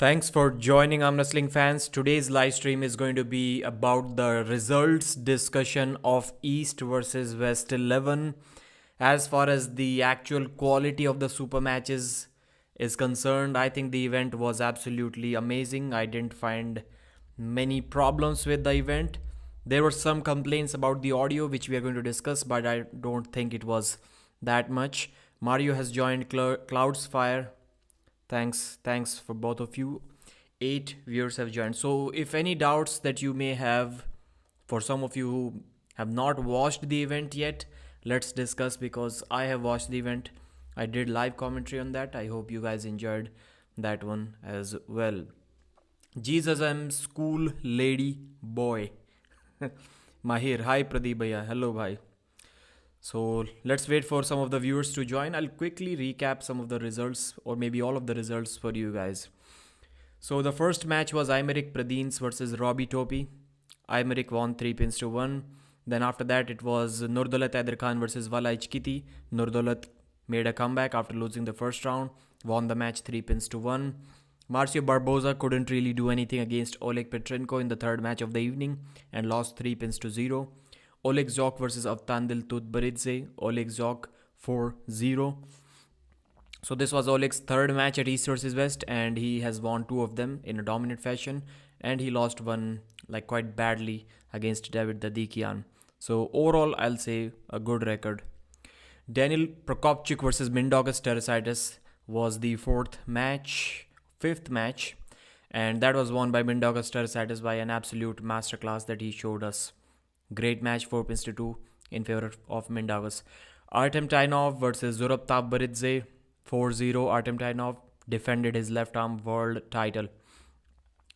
Thanks for joining Arm Wrestling fans. Today's live stream is going to be about the results discussion of East versus West 11. As far as the actual quality of the super matches is concerned, I think the event was absolutely amazing. I didn't find many problems with the event. There were some complaints about the audio, which we are going to discuss, but I don't think it was that much. Mario has joined Clouds Fire. Thanks for both of you. 8 viewers have joined. So if any doubts that you may have, for some of you who have not watched the event yet, let's discuss, because I have watched the event. I did live commentary on that. I hope you guys enjoyed that one as well. Jesus, I'm school lady boy. Mahir, hi Pradeep bhaiya. Hello bhai. So let's wait for some of the viewers to join. I'll quickly recap some of the results, or maybe all of the results for you guys. So the first match was AYMERIC PRADINES versus ROBBIE TOPIE. AYMERIC won 3 pins to 1. Then after that it was NURDAULET AIDARKHAN versus VALA ICHQITI. NURDAULET made a comeback after losing the first round, won the match 3 pins to 1. MARCIO BARBOZA couldn't really do anything against OLEG PATRENKO in the third match of the evening and lost 3 pins to 0. OLEG ZHOKH versus AVTANDIL TUTBERIDZE. OLEG ZHOKH 4-0. So this was Oleg's third match at East versus West, and he has won 2 of them in a dominant fashion, and he lost one quite badly against DAVIT. So overall, I'll say a good record. Daniel PROCOPCUIC versus MINDAUGAUS TARASAITIS was the fifth match, and that was won by MINDAUGAUS TARASAITIS by an absolute masterclass that he showed us. Great match, 4 pins to 2 in favor of MINDAUGAUS. ARTEM TAINOV versus ZURAB TAVBERIDZE. 4-0. ARTEM TAINOV defended his left arm world title.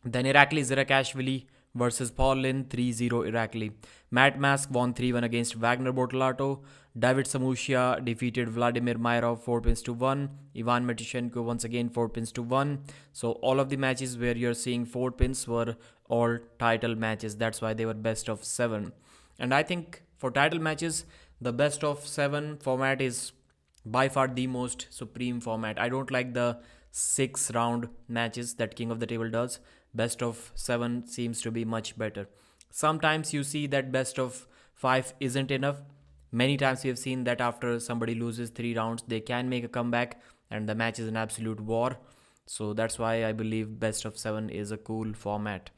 Then IRAKLI ZIRAKASHVILI versus LINN. 3-0 IRAKLI. Matt Mask won 3-1 against WAGNER BORTOLATO. David Samusia defeated Vladimir Mairov 4 pins to 1. Ivan Matyushenko once again 4 pins to 1. So all of the matches where you're seeing 4 pins were all title matches. That's why they were best of 7. And I think for title matches, the best of 7 format is by far the most supreme format. I don't like the 6 round matches that King of the Table does. Best of 7 seems to be much better. Sometimes you see that best of 5 isn't enough. Many times we have seen that after somebody loses 3 rounds, they can make a comeback and the match is an absolute war. So that's why I believe best of 7 is a cool format.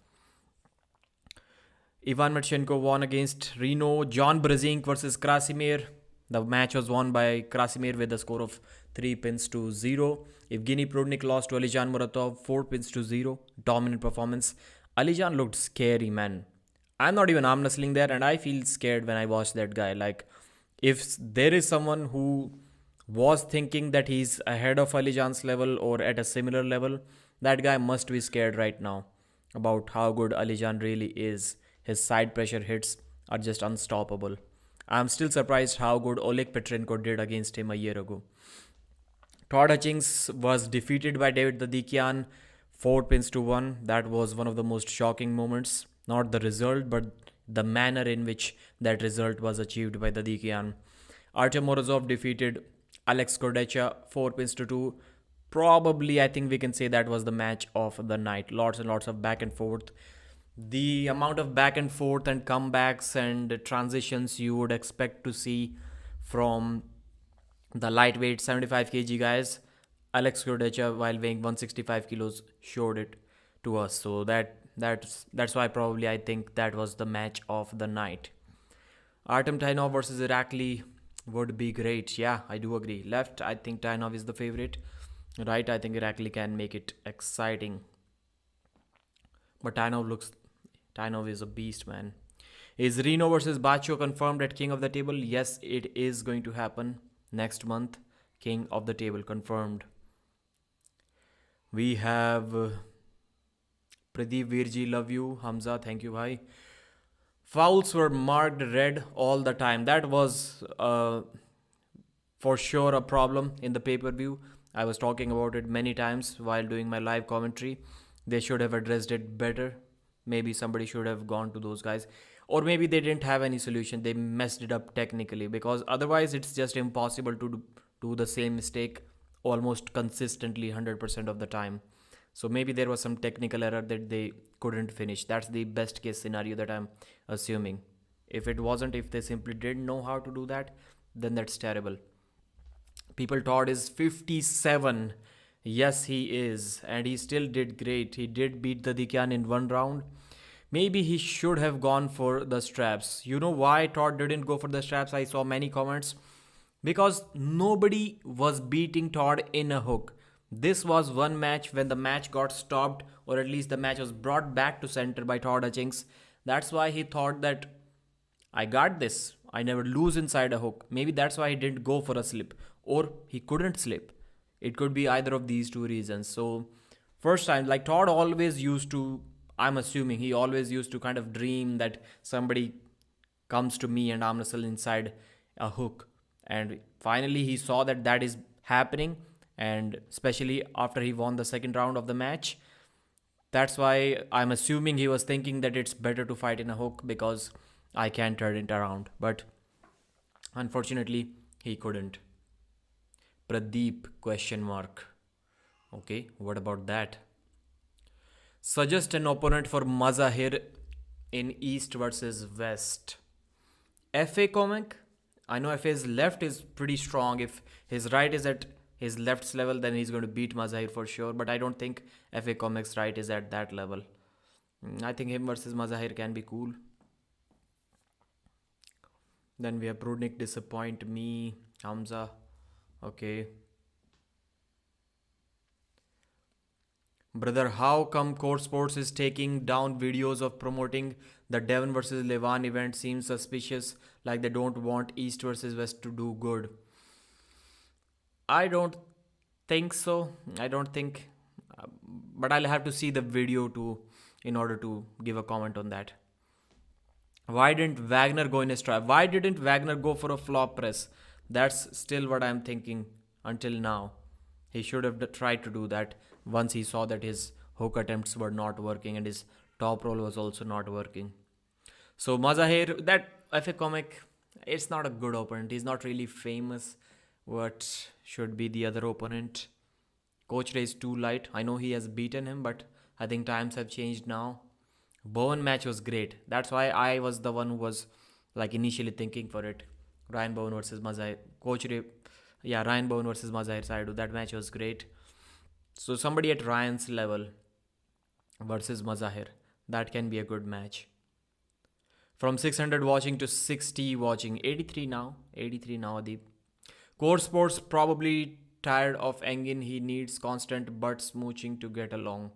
Ivan Matyushenko won against Reno. John Brzenk versus Krasimir. The match was won by Krasimir with a score of 3 pins to 0. Evgeny Prudnik lost to Alijan Muratov 4 pins to 0. Dominant performance. Alijan looked scary, man. I'm not even arm wrestling there, and I feel scared when I watch that guy. If there is someone who was thinking that he's ahead of Alijan's level or at a similar level, that guy must be scared right now about how good Alijan really is. His side pressure hits are just unstoppable. I'm still surprised how good Oleg Petrenko did against him a year ago. Todd Hutchings was defeated by David 4 pins to 1. That was one of the most shocking moments. Not the result, but the manner in which that result was achieved by Dadikian. Artem Morozov defeated Alex Kurdecha 4 pins to 2. Probably, I think we can say that was the match of the night. Lots and lots of back and forth. The amount of back and forth and comebacks and transitions you would expect to see from the lightweight 75 kg guys, Alex Kurdecha, while weighing 165 kilos, showed it to us. So that's why probably I think that was the match of the night. Artem TAINOV versus IRAKLI would be great. Yeah, I do agree. Left, I think TAINOV is the favorite. Right, I think IRAKLI can make it exciting. But TAINOV is a beast, man. Is Reno versus Bacho confirmed at King of the Table? Yes, it is going to happen next month. King of the Table confirmed. We have Pradeep Virji, love you. Hamza, thank you, bhai. Fouls were marked red all the time. That was for sure a problem in the pay-per-view. I was talking about it many times while doing my live commentary. They should have addressed it better. Maybe somebody should have gone to those guys. Or maybe they didn't have any solution. They messed it up technically, because otherwise it's just impossible to do the same mistake almost consistently 100% of the time. So maybe there was some technical error that they couldn't finish. That's the best case scenario that I'm assuming. If it wasn't, if they simply didn't know how to do that, then that's terrible. People Todd is 57. Yes, he is. And he still did great. He did beat the Dikyan in one round. Maybe he should have gone for the straps. You know why Todd didn't go for the straps? I saw many comments. Because nobody was beating Todd in a hook. This was one match when the match got stopped, or at least the match was brought back to center by Todd Hutchings. That's why he thought that I got this. I never lose inside a hook. Maybe that's why he didn't go for a slip. Or he couldn't slip. It could be either of these two reasons. So, first time, like Todd always used to, I'm assuming he always used to kind of dream that somebody comes to me and I'm wrestle inside a hook. And finally he saw that that is happening. And especially after he won the second round of the match. That's why I'm assuming he was thinking that it's better to fight in a hook because I can turn it around. But unfortunately, he couldn't. Pradeep question mark. Okay, what about that? Suggest an opponent for Mazahir in East versus West. FA comic? I know if his left is pretty strong. If his right is at his left's level, then he's going to beat Mazahir for sure. But I don't think FA Comics right is at that level. I think him versus Mazahir can be cool. Then we have Prudnik disappoint me. Hamza. Okay. Brother, how come Core Sports is taking down videos of promoting the Devon versus Levan event? Seems suspicious, like they don't want East versus West to do good. I don't think so. I don't think, but I'll have to see the video in order to give a comment on that. Why didn't Wagner go in a strap? Why didn't Wagner go for a flop press? That's still what I'm thinking until now. He should have tried to do that once he saw that his hook attempts were not working and his top roll was also not working. So Mazahir, that FA comic, it's not a good opponent. He's not really famous. What should be the other opponent? Coach Ray is too light. I know he has beaten him, but I think times have changed now. Bowen match was great. That's why I was the one who was like initially thinking for it. Ryan Bowen versus Mazahir. Coach Ray, yeah, Ryan Bowen versus Mazahir Saidu. That match was great. So somebody at Ryan's level versus Mazahir. That can be a good match. From 600 watching to 60 watching. 83 now. 83 now, Adeep. Core Sports probably tired of Engin. He needs constant butt smooching to get along.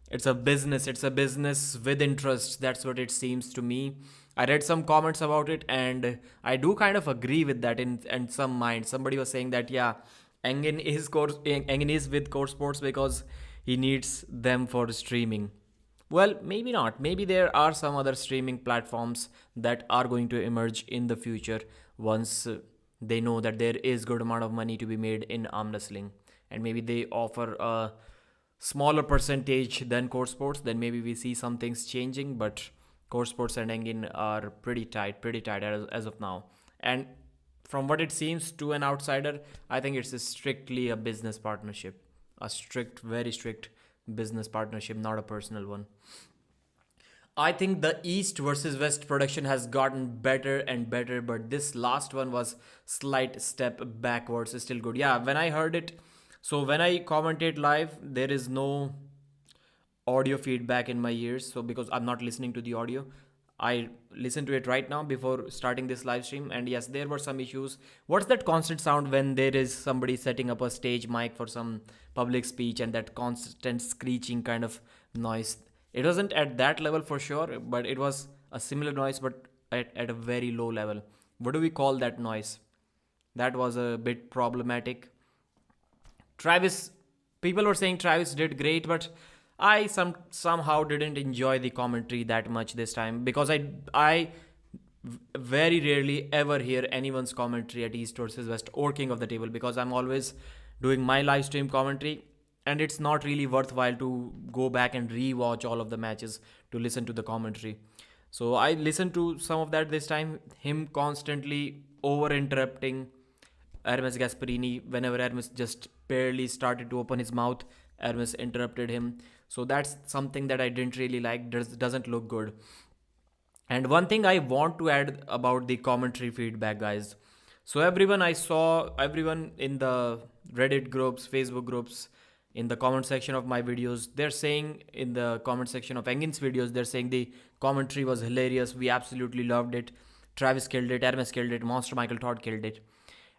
It's a business. It's a business with interest. That's what it seems to me. I read some comments about it and I do kind of agree with that in some mind. Somebody was saying that, yeah, Engin is with Core Sports because he needs them for streaming. Well, maybe not. Maybe there are some other streaming platforms that are going to emerge in the future once they know that there is good amount of money to be made in arm wrestling. And maybe they offer a smaller percentage than Core Sports. Then maybe we see some things changing. But Core Sports and Engin are pretty tight as of now. And from what it seems to an outsider, I think it's strictly a business partnership. A strict, very strict business partnership, not a personal one. I think the East versus West production has gotten better and better, but this last one was slight step backwards. Is still good. Yeah, when I heard it, so when I commentate live, there is no audio feedback in my ears. So because I'm not listening to the audio, I listened to it right now before starting this live stream. And yes, there were some issues. What's that constant sound when there is somebody setting up a stage mic for some public speech and that constant screeching kind of noise? It wasn't at that level for sure, but it was a similar noise, but at a very low level. What do we call that noise? That was a bit problematic. Travis, people were saying Travis did great, but I somehow didn't enjoy the commentary that much this time because I very rarely ever hear anyone's commentary at East versus West or King of the Table because I'm always doing my live stream commentary and it's not really worthwhile to go back and re-watch all of the matches to listen to the commentary. So I listened to some of that this time, him constantly over interrupting Hermes Gasparini, whenever Hermes just barely started to open his mouth, Hermes interrupted him. So that's something that I didn't really like. Doesn't look good. And one thing I want to add about the commentary feedback, guys. So I saw everyone in the Reddit groups, Facebook groups, in the comment section of my videos, they're saying in the comment section of Engin's videos, they're saying the commentary was hilarious. We absolutely loved it. Travis killed it, Hermes killed it, Monster Michael Todd killed it.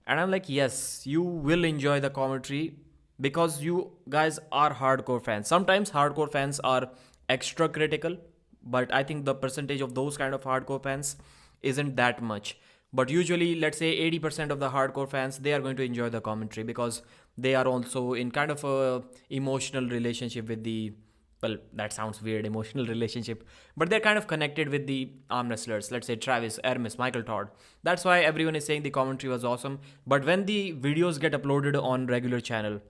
And I'm like, yes, you will enjoy the commentary because you guys are hardcore fans. Sometimes hardcore fans are extra critical, but I think the percentage of those kind of hardcore fans isn't that much. But usually, let's say 80% of the hardcore fans, they are going to enjoy the commentary because they are also in kind of a emotional relationship with the, well, that sounds weird, emotional relationship, but they're kind of connected with the arm wrestlers. Let's say Travis, Hermes, Michael Todd. That's why everyone is saying the commentary was awesome. But when the videos get uploaded on regular channel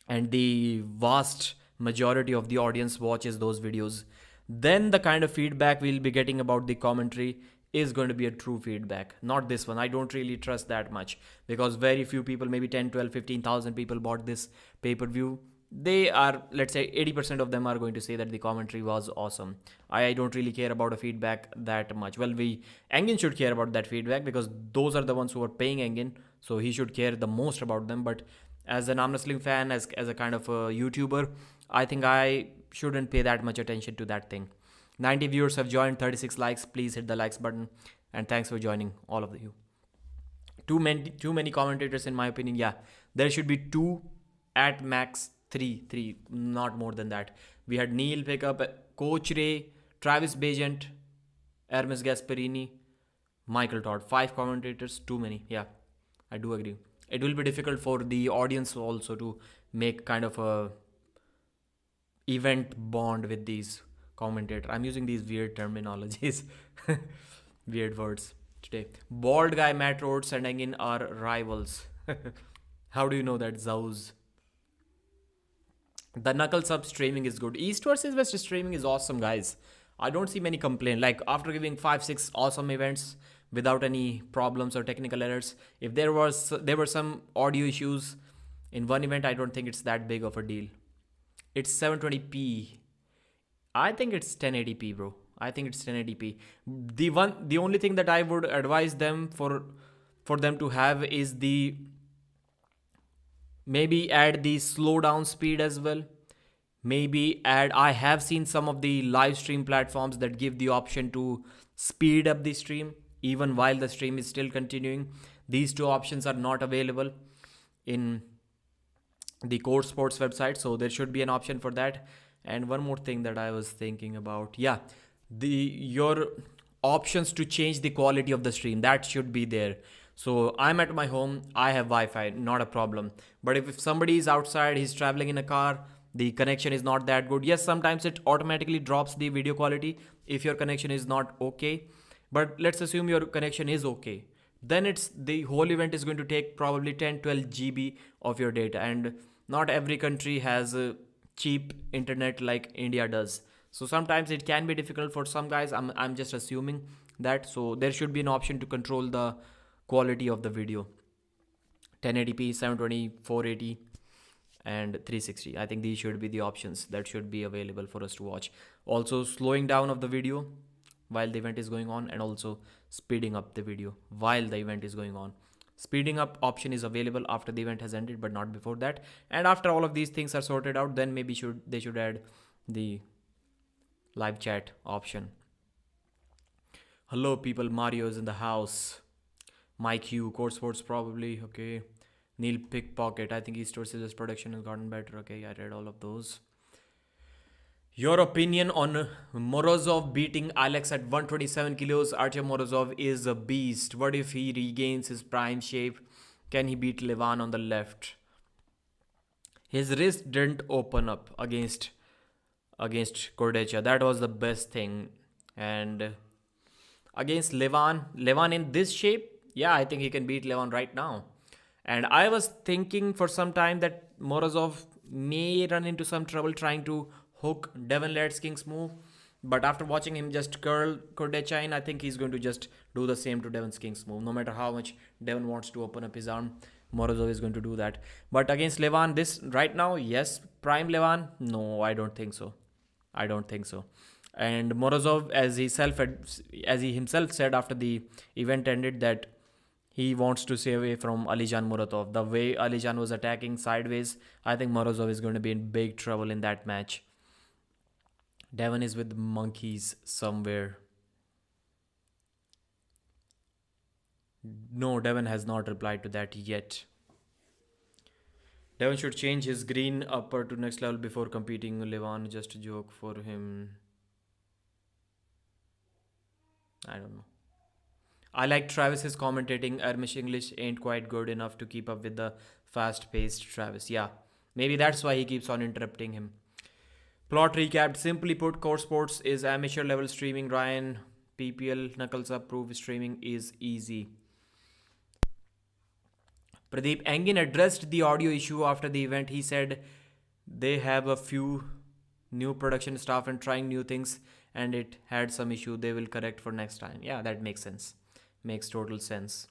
and the vast majority of the audience watches those videos, then the kind of feedback we'll be getting about the commentary is going to be a true feedback. Not this one. I don't really trust that much because very few people, maybe 10, 12, 15,000 people bought this pay-per-view. They are, let's say 80% of them are going to say that the commentary was awesome. I don't really care about a feedback that much. Well, Engin should care about that feedback because those are the ones who are paying Engin, so he should care the most about them. But as an arm wrestling fan, as a kind of a YouTuber, I think I shouldn't pay that much attention to that thing. 90 viewers have joined, 36 likes. Please hit the likes button. And thanks for joining, all of you. Too many commentators, in my opinion. Yeah, there should be 2, at max 3, not more than that. We had Neil pick up, Coach Ray, Travis Bajent, Hermes Gasparini, Michael Todd. 5 commentators, too many. Yeah, I do agree. It will be difficult for the audience also to make kind of a event bond with these commentators. I'm using these weird terminologies, weird words today. Bald guy Matt Rhodes and Engin are rivals. How do you know that, Zauz? The knuckle sub streaming is good. East versus West streaming is awesome, guys. I don't see many complaint. Like after giving 5-6 awesome events without any problems or technical errors, if there were some audio issues in one event, I don't think it's that big of a deal. It's 720p. I think it's 1080p, bro. I think it's 1080p. The only thing that I would advise them for them to have is the maybe add the slow down speed as well. Maybe add, I have seen some of the live stream platforms that give the option to speed up the stream even while the stream is still continuing. These two options are not available in the Core Sports website, so there should be an option for that. And one more thing that I was thinking about, yeah, your options to change the quality of the stream, that should be there. So I'm at my home, I have Wi-Fi, not a problem. But if somebody is outside, he's traveling in a car, the connection is not that good. Yes, sometimes it automatically drops the video quality if your connection is not okay. But let's assume your connection is okay. Then the whole event is going to take probably 10-12 GB of your data. And not every country has a cheap internet like India does. So sometimes it can be difficult for some guys. I'm just assuming that. So there should be an option to control the quality of the video. 1080p, 720, 480 and 360. I think these should be the options that should be available for us to watch. Also slowing down of the video while the event is going on, and also speeding up the video while the event is going on. Speeding up option is available after the event has ended, but not before that. And after all of these things are sorted out, then maybe they should add the live chat option. Hello people, Mario is in the house. Mike Hugh, Core Sports probably, okay. Neil Pickpocket, I think East versus production has gotten better. Okay, I read all of those. Your opinion on Morozov beating Alex at 127 kilos? Artem Morozov is a beast. What if he regains his prime shape? Can he beat Levan on the left? His wrist didn't open up against Kurdecha. That was the best thing. And against Levan in this shape, yeah, I think he can beat Levan right now. And I was thinking for some time that Morozov may run into some trouble trying to hook Devon Led's King's move. But after watching him just curl Kurdecha in, I think he's going to just do the same to Devon's King's move. No matter how much Devon wants to open up his arm, Morozov is going to do that. But against Levan, this right now, yes, prime Levan, no, I don't think so. I don't think so. And Morozov, as he himself said after the event ended, that he wants to stay away from Alijan Muratov. The way Alijan was attacking sideways, I think Morozov is going to be in big trouble in that match. Devon is with monkeys somewhere. No, Devon has not replied to that yet. Devon should change his green upper to next level before competing. Levan, just a joke for him. I don't know. I like Travis's commentating. Ermish English ain't quite good enough to keep up with the fast-paced Travis. Yeah, maybe that's why he keeps on interrupting him. Plot recapped. Simply put, Core Sports is amateur level streaming. Ryan, PPL, Knuckles Up, proof streaming is easy. Pradeep Engin addressed the audio issue after the event. He said they have a few new production staff and trying new things, and it had some issue. They will correct for next time. Yeah, that makes sense. Makes total sense.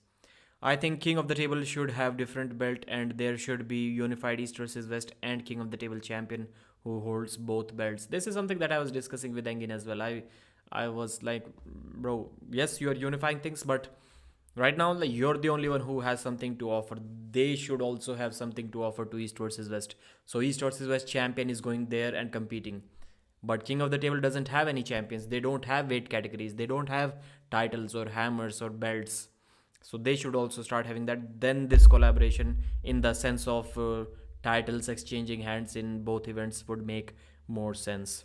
I think King of the Table should have different belt, and there should be unified East versus West and King of the Table champion who holds both belts. This is something that I was discussing with Engin as well. I was like, bro, yes, you are unifying things, but right now, like, you're the only one who has something to offer. They should also have something to offer to East versus West. So East versus West champion is going there and competing. But King of the Table doesn't have any champions. They don't have weight categories. They don't have titles or hammers or belts. So they should also start having that. Then this collaboration in the sense of titles exchanging hands in both events would make more sense.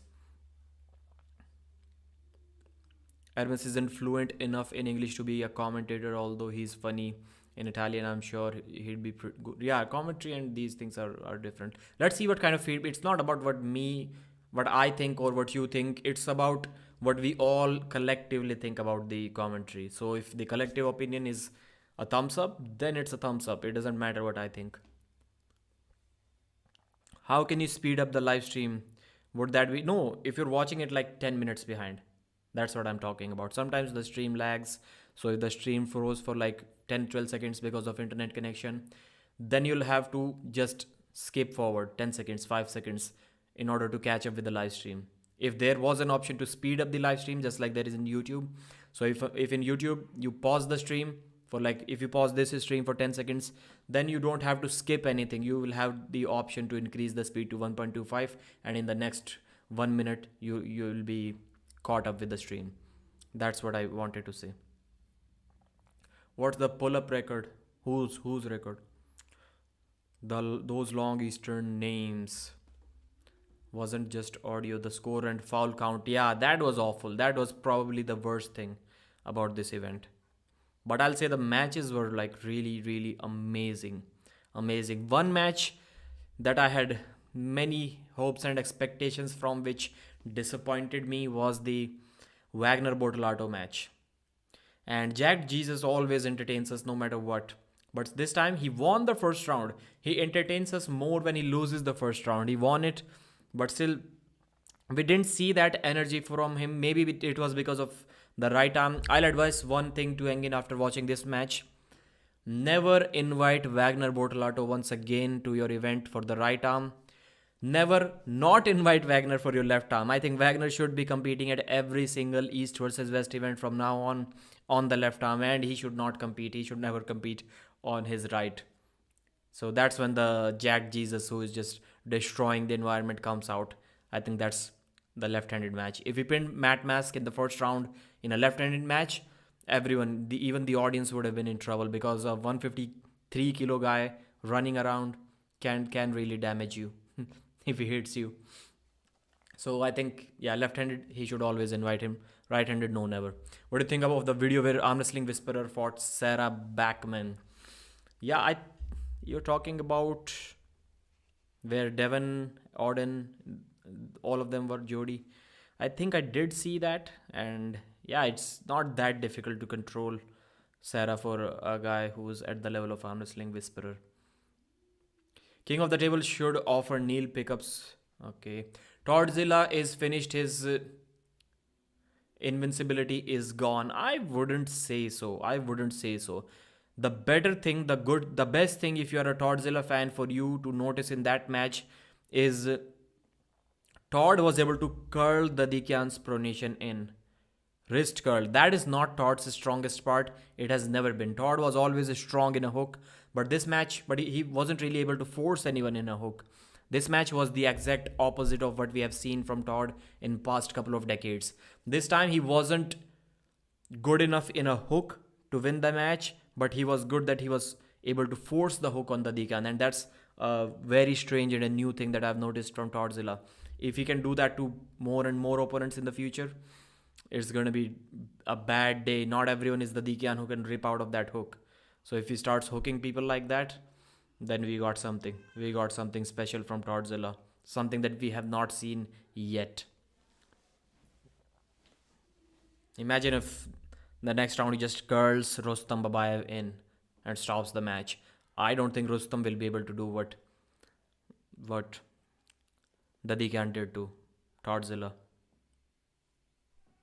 Hermes isn't fluent enough in English to be a commentator, although he's funny in Italian. I'm sure he'd be pretty good. Yeah, commentary and these things are different. Let's see what kind of feedback. It's not about what I think or what you think. It's about what we all collectively think about the commentary. So if the collective opinion is a thumbs up, then it's a thumbs up. It doesn't matter what I think. How can you speed up the live stream? Would that be? No, if you're watching it like 10 minutes behind. That's what I'm talking about. Sometimes the stream lags. So if the stream froze for like 10-12 seconds because of internet connection, then you'll have to just skip forward 10 seconds, 5 seconds in order to catch up with the live stream. If there was an option to speed up the live stream, just like there is in YouTube. So if in YouTube you pause the stream for like, if you pause this stream for 10 seconds, then you don't have to skip anything. You will have the option to increase the speed to 1.25, and in the next 1 minute you will be caught up with the stream. That's what I wanted to say. What's the pull-up record? Whose record? Those long Eastern names. Wasn't just audio. The score and foul count. Yeah, that was awful. That was probably the worst thing about this event. But I'll say the matches were like really, really amazing. Amazing. One match that I had many hopes and expectations from, which disappointed me, was the Wagner Bortolato match. And Jack Jesus always entertains us no matter what. But this time he won the first round. He entertains us more when he loses the first round. He won it, but still we didn't see that energy from him. Maybe it was because of the right arm. I'll advise one thing to Engin after watching this match. Never invite Wagner Bortolato once again to your event for the right arm. Never not invite Wagner for your left arm. I think Wagner should be competing at every single East versus West event from now on the left arm, and he should not compete. He should never compete on his right. So that's when the Jack Jesus, who is just destroying the environment, comes out. I think that's the left-handed match. If we pinned Matt Mask in the first round in a left-handed match, everyone, even the audience, would have been in trouble, because a 153 kilo guy running around can really damage you if he hits you. So I think, yeah, left-handed, he should always invite him. Right-handed, no, never. What do you think about the video where Arm Wrestling Whisperer fought Sarah Backman? Yeah, you're talking about where Devon, Auden, all of them were Jody. I think I did see that, and yeah, it's not that difficult to control Sarah for a guy who's at the level of Arm Wrestling Whisperer. King of the Table should offer Neil pickups. Okay. Toddzilla is finished his invincibility is gone. I wouldn't say so. I wouldn't say so. The better thing, the best thing, if you are a Toddzilla fan, for you to notice in that match is Todd was able to curl the Dikyan's pronation in. Wrist curl. That is not Todd's strongest part. It has never been. Todd was always strong in a hook, but this match, he wasn't really able to force anyone in a hook. This match was the exact opposite of what we have seen from Todd in past couple of decades. This time he wasn't good enough in a hook to win the match, but he was good that he was able to force the hook on the Dikyan, and that's a very strange and a new thing that I've noticed from Toddzilla. If he can do that to more and more opponents in the future, it's going to be a bad day. Not everyone is the Dikyan who can rip out of that hook. So if he starts hooking people like that, then we got something. We got something special from Toddzilla. Something that we have not seen yet. Imagine if the next round he just curls Rustam Babayev in and stops the match. I don't think Rustam will be able to do what the Dikyan did to Toddzilla.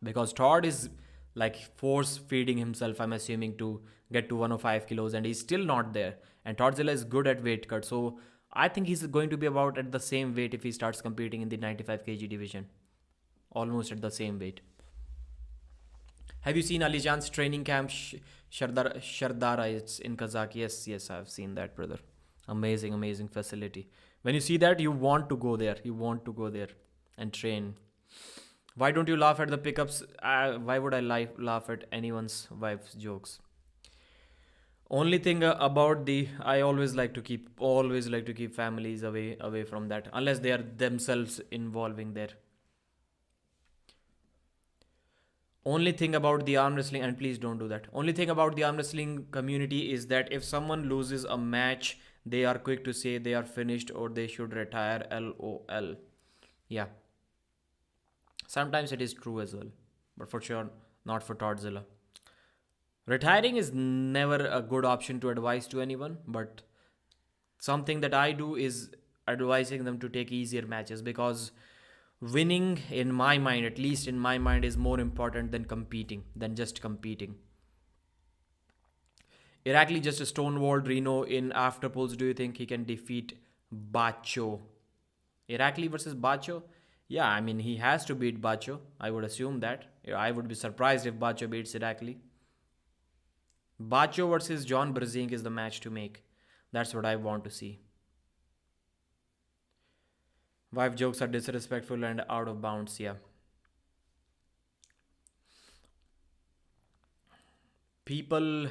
Because Todd is like force feeding himself, I'm assuming, to get to 105 kilos, and he's still not there. And Toddzilla is good at weight cut, so I think he's going to be about at the same weight if he starts competing in the 95 kg division. Almost at the same weight. Have you seen Alijan's training camp, Shardara? It's in Kazakh. Yes, I've seen that, brother. Amazing facility. When you see that, you want to go there. You want to go there and train. Why don't you laugh at the pickups? Why would I laugh at anyone's wife's jokes? Only thing about I always like to keep families away from that, unless they are themselves involving there. Only thing about the arm wrestling, and please don't do that. Only thing about the arm wrestling community is that if someone loses a match, they are quick to say they are finished or they should retire. LOL. Yeah. Sometimes it is true as well, but for sure not for Toddzilla. Retiring is never a good option to advise to anyone, but something that I do is advising them to take easier matches, because winning, in my mind, at least in my mind, is more important than just competing. Irakli just stonewalled Reno in after polls. Do you think he can defeat Bacho? Irakli versus Bacho? Yeah, I mean, he has to beat Bacho. I would assume that. I would be surprised if Bacho beats Irakli. Bacho versus John Brzenk is the match to make. That's what I want to see. Wife jokes are disrespectful and out of bounds. Yeah. People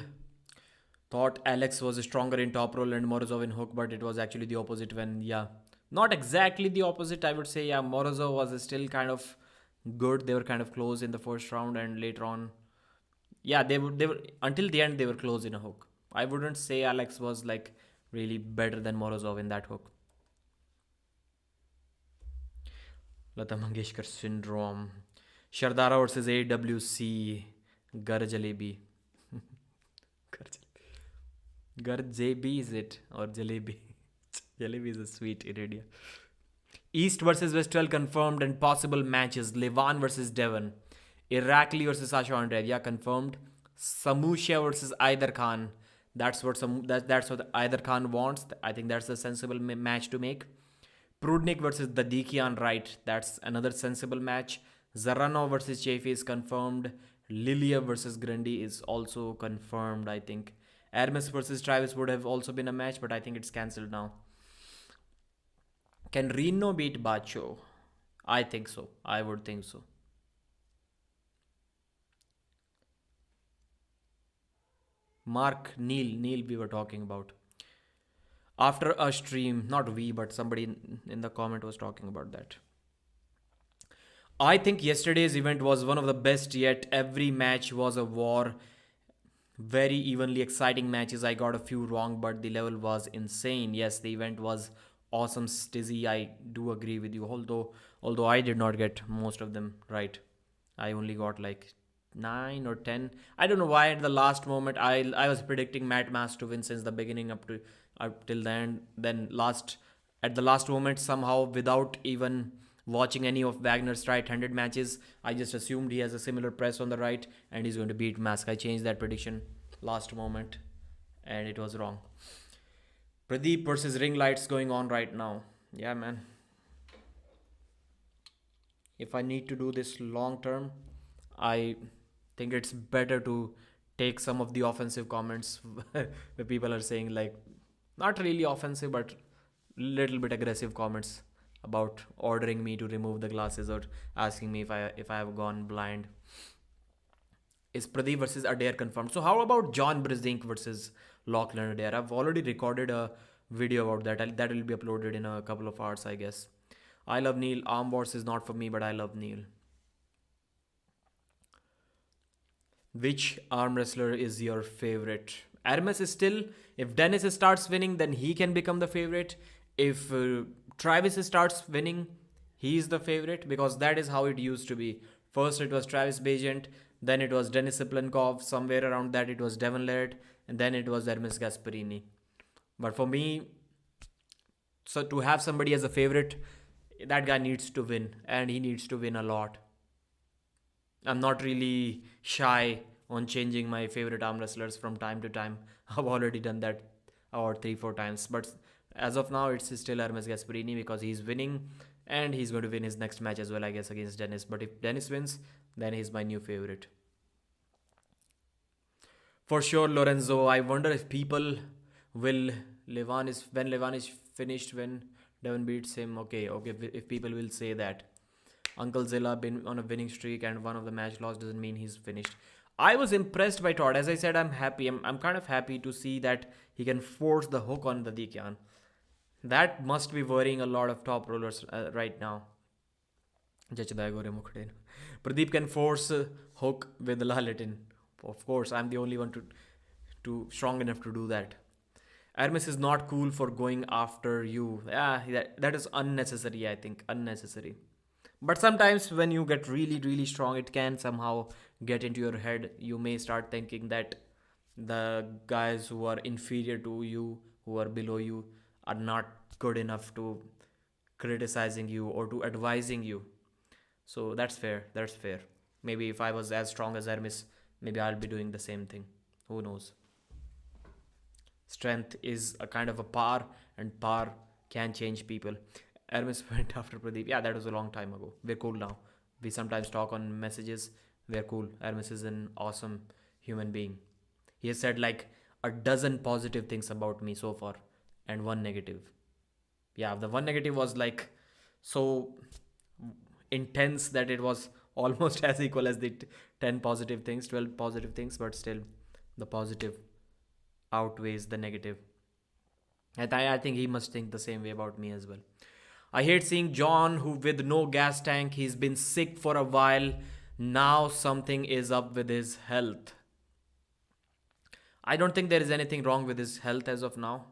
thought Alex was stronger in top roll and Morozov in hook, but it was actually the opposite when, yeah. Not exactly the opposite, I would say. Yeah, Morozov was still kind of good. They were kind of close in the first round, and later on, yeah, they were until the end they were close in a hook. I wouldn't say Alex was like really better than Morozov in that hook. Lata Mangeshkar syndrome. Shardara versus AWC. Gar Jalebi. Gar Jalebi is it? Or Jalebi? Jalebi is a sweet in India. East versus West 12 confirmed, and possible matches. Levan versus Devon. Irakli versus Sasha Andreev. Yeah, confirmed. Samusha versus AIDARKHAN. That's what AIDARKHAN wants. I think that's a sensible match to make. Prudnik versus the Dikyan, right? That's another sensible match. Zaranov versus Chafe is confirmed. Lilia versus Grundy is also confirmed, I think. Hermes versus Travis would have also been a match, but I think it's cancelled now. Can Reno beat Bacho? I think so. I would think so. Neil we were talking about. After a stream, not we, but somebody in the comment was talking about that. I think yesterday's event was one of the best yet. Every match was a war. Very evenly exciting matches. I got a few wrong, but the level was insane. Yes, the event was awesome. Stizzy, I do agree with you. Although I did not get most of them right. I only got like 9 or 10. I don't know why at the last moment I was predicting Matt Mass to win since the beginning up till the end. Then at the last moment, somehow without even watching any of Wagner's right-handed matches. I just assumed he has a similar press on the right and he's going to beat Mask. I changed that prediction last moment and it was wrong. Pradeep versus ring lights going on right now. Yeah, man. If I need to do this long term, I think it's better to take some of the offensive comments the people are saying, like, not really offensive but little bit aggressive comments about ordering me to remove the glasses or asking me if I have gone blind. Is Pradeep versus Adair confirmed? So how about John Brzenk versus Lachlan Adair? I've already recorded a video about that. That will be uploaded in a couple of hours, I guess. I love Neil. Arm wars is not for me, but I love Neil. Which arm wrestler is your favorite? Hermes is still, if Dennis starts winning, then he can become the favorite. If Travis starts winning, he is the favorite, because that is how it used to be. First it was Travis Bajent, then it was Denis Siplenkov, somewhere around that it was Devon Laird, and then it was Hermes Gasparini. But for me, so to have somebody as a favorite, that guy needs to win, and he needs to win a lot. I'm not really shy on changing my favorite arm wrestlers from time to time. I've already done that about 3-4 times. But as of now, it's still Hermes Gasparini because he's winning and he's going to win his next match as well, I guess, against Dennis. But if Dennis wins, then he's my new favorite. For sure, Lorenzo. I wonder if people will... when Levan is finished, when Devon beats him. Okay, if people will say that. Uncle Zilla been on a winning streak and one of the match loss doesn't mean he's finished. I was impressed by Todd. As I said, I'm happy. I'm kind of happy to see that he can force the hook on the Dikyan. That must be worrying a lot of top rollers right now. Pradeep can force hook with Lalitin. Of course, I'm the only one to strong enough to do that. Hermes is not cool for going after you. Yeah, that is unnecessary, I think. Unnecessary. But sometimes when you get really, really strong, it can somehow get into your head. You may start thinking that the guys who are inferior to you, who are below you, are not good enough to criticizing you or to advising you. So that's fair. That's fair. Maybe if I was as strong as Hermes, maybe I'll be doing the same thing. Who knows? Strength is a kind of a power, and power can change people. Hermes went after Pradeep. Yeah, that was a long time ago. We're cool now. We sometimes talk on messages. We're cool. Hermes is an awesome human being. He has said like a dozen positive things about me so far and one negative. Yeah, the one negative was like so intense that it was almost as equal as the 10 positive things, 12 positive things, but still the positive outweighs the negative. And I think he must think the same way about me as well. I hate seeing John, who with no gas tank, he's been sick for a while. Now something is up with his health. I don't think there is anything wrong with his health as of now.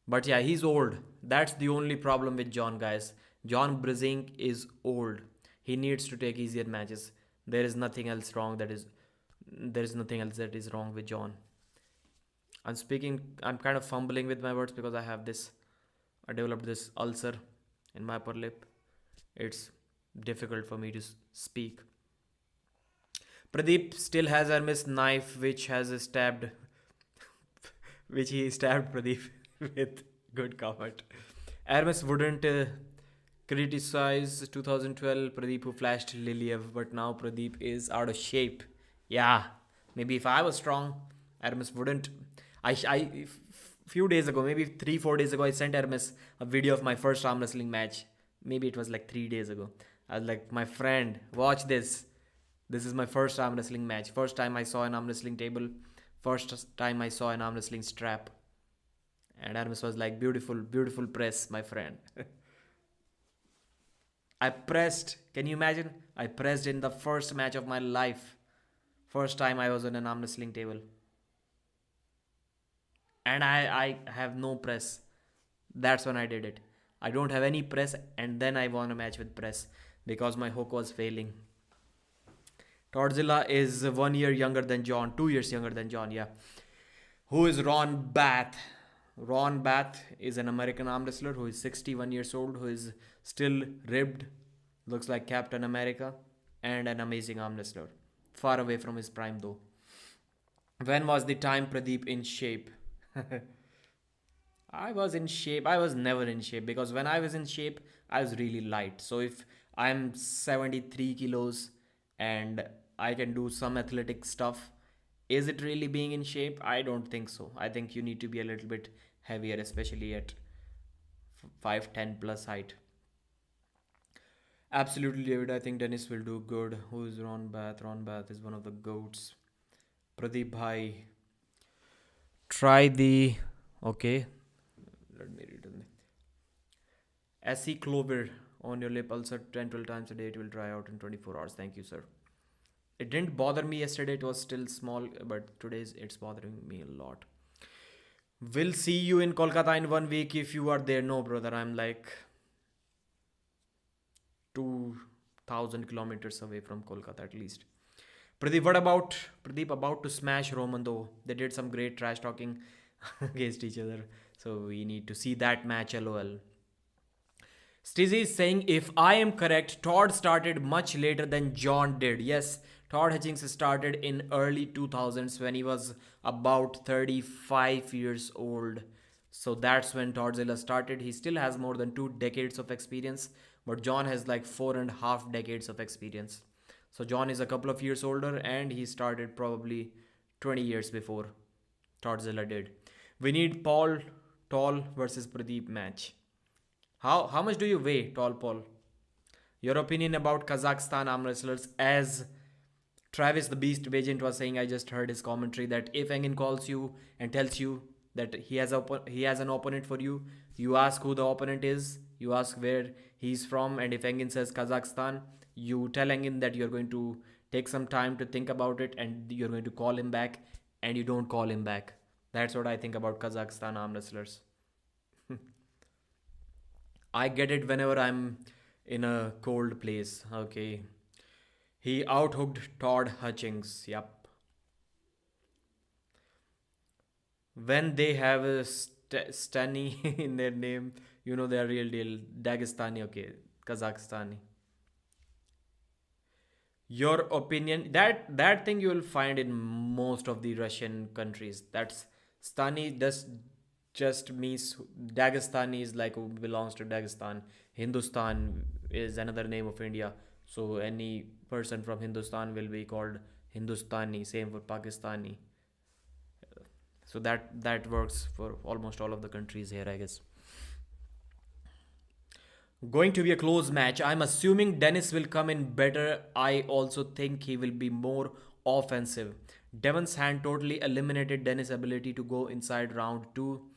But yeah, he's old. That's the only problem with John, guys. John Brzenk is old. He needs to take easier matches. There is nothing else wrong that is wrong with John. I'm kind of fumbling with my words because I developed this ulcer in my upper lip. It's difficult for me to speak. Pradeep still has Hermes knife which he stabbed Pradeep with. Good comment. Hermes wouldn't criticize 2012 Pradeep who flashed Liliev, but now Pradeep is out of shape. Yeah, maybe if I was strong, Hermes wouldn't. Few days ago, maybe 3-4 days ago, I sent Hermes a video of my first arm wrestling match. Maybe it was like 3 days ago. I was like, my friend, watch this. This is my first arm wrestling match. First time I saw an arm wrestling table. First time I saw an arm wrestling strap. And Hermes was like, beautiful, beautiful press, my friend. I pressed, can you imagine? I pressed in the first match of my life. First time I was on an arm wrestling table. And I have no press. That's when I did it. I don't have any press, and then I won a match with press because my hook was failing. Todzilla is 1 year younger than John. 2 years younger than John, yeah. Who is Ron Bath? Ron Bath is an American arm wrestler who is 61 years old, who is still ribbed, looks like Captain America, and an amazing arm wrestler. Far away from his prime though. When was the time Pradeep in shape? I was in shape. I was never in shape because when I was in shape, I was really light. So if I'm 73 kilos and I can do some athletic stuff, is it really being in shape? I don't think so. I think you need to be a little bit heavier, especially at 5'10" plus height. Absolutely, David. I think Dennis will do good. Who is Ron Bath? Ron Bath is one of the goats. Pradeep Bhai. Try the. Okay. Let me read it. SC Clover on your lip ulcer 10-12 times a day. It will dry out in 24 hours. Thank you, sir. It didn't bother me yesterday. It was still small, but today's it's bothering me a lot. We'll see you in Kolkata in 1 week if you are there. No, brother. I'm like 2,000 kilometers away from Kolkata at least. Pradeep, what about Pradeep about to smash Roman though? They did some great trash talking against each other. So we need to see that match, lol. Stizzy is saying, if I am correct, Todd started much later than John did. Yes, Todd Hutchings started in early 2000s when he was about 35 years old. So that's when Toddzilla started. He still has more than 2 decades of experience, but John has like 4.5 decades of experience. So John is a couple of years older and he started probably 20 years before Toddzilla did. We need Paul Tall versus Pradeep match. How much do you weigh, Tall Paul? Your opinion about Kazakhstan arm wrestlers, as Travis the Beast Vagant was saying, I just heard his commentary that if Engin calls you and tells you that he has an opponent for you, you ask who the opponent is, you ask where he's from, and if Engin says Kazakhstan, you tell Engin that you're going to take some time to think about it and you're going to call him back, and you don't call him back. That's what I think about Kazakhstan arm wrestlers. I get it whenever I'm in a cold place. Okay. He outhooked Todd Hutchings. Yep. When they have a Stani in their name, you know they're real deal. Dagestani, okay. Kazakhstani. Your opinion, that thing you will find in most of the Russian countries. That's Stani does just means Dagestani is like who belongs to Dagestan. Hindustan is another name of India. So any person from Hindustan will be called Hindustani. Same for Pakistani. So that works for almost all of the countries here, I guess. Going to be a close match. I'm assuming Dennis will come in better. I also think he will be more offensive. Devon's hand totally eliminated Dennis' ability to go inside round 2.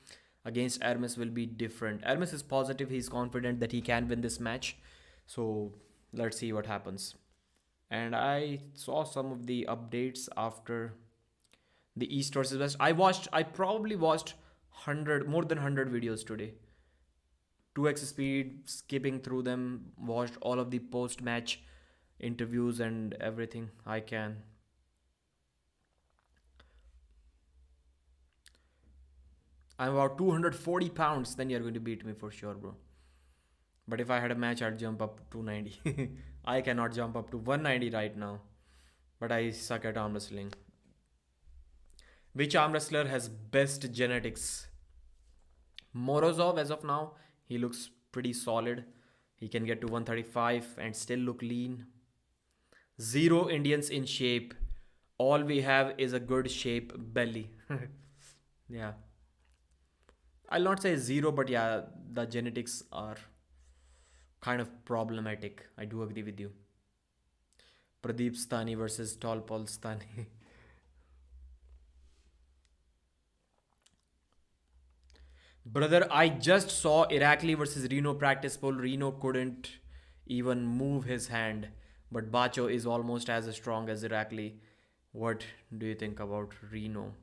Against Hermes will be different. Hermes is positive. He's confident that he can win this match. So let's see what happens. And I saw some of the updates after the East versus West. I probably watched 100, more than 100 videos today. 2x speed, skipping through them, watched all of the post-match interviews and everything I can. I'm about 240 pounds, then you're going to beat me for sure, bro. But if I had a match, I'd jump up to 290. I cannot jump up to 190 right now. But I suck at arm wrestling. Which arm wrestler has best genetics? Morozov, as of now, he looks pretty solid. He can get to 135 and still look lean. 0 Indians in shape. All we have is a good shape belly. Yeah. I'll not say 0, but yeah, the genetics are kind of problematic. I do agree with you. Pradeep Stani versus Tall Paul Stani. Brother, I just saw Irakli versus Reno practice poll. Reno couldn't even move his hand. But Bacho is almost as strong as Irakli. What do you think about Reno?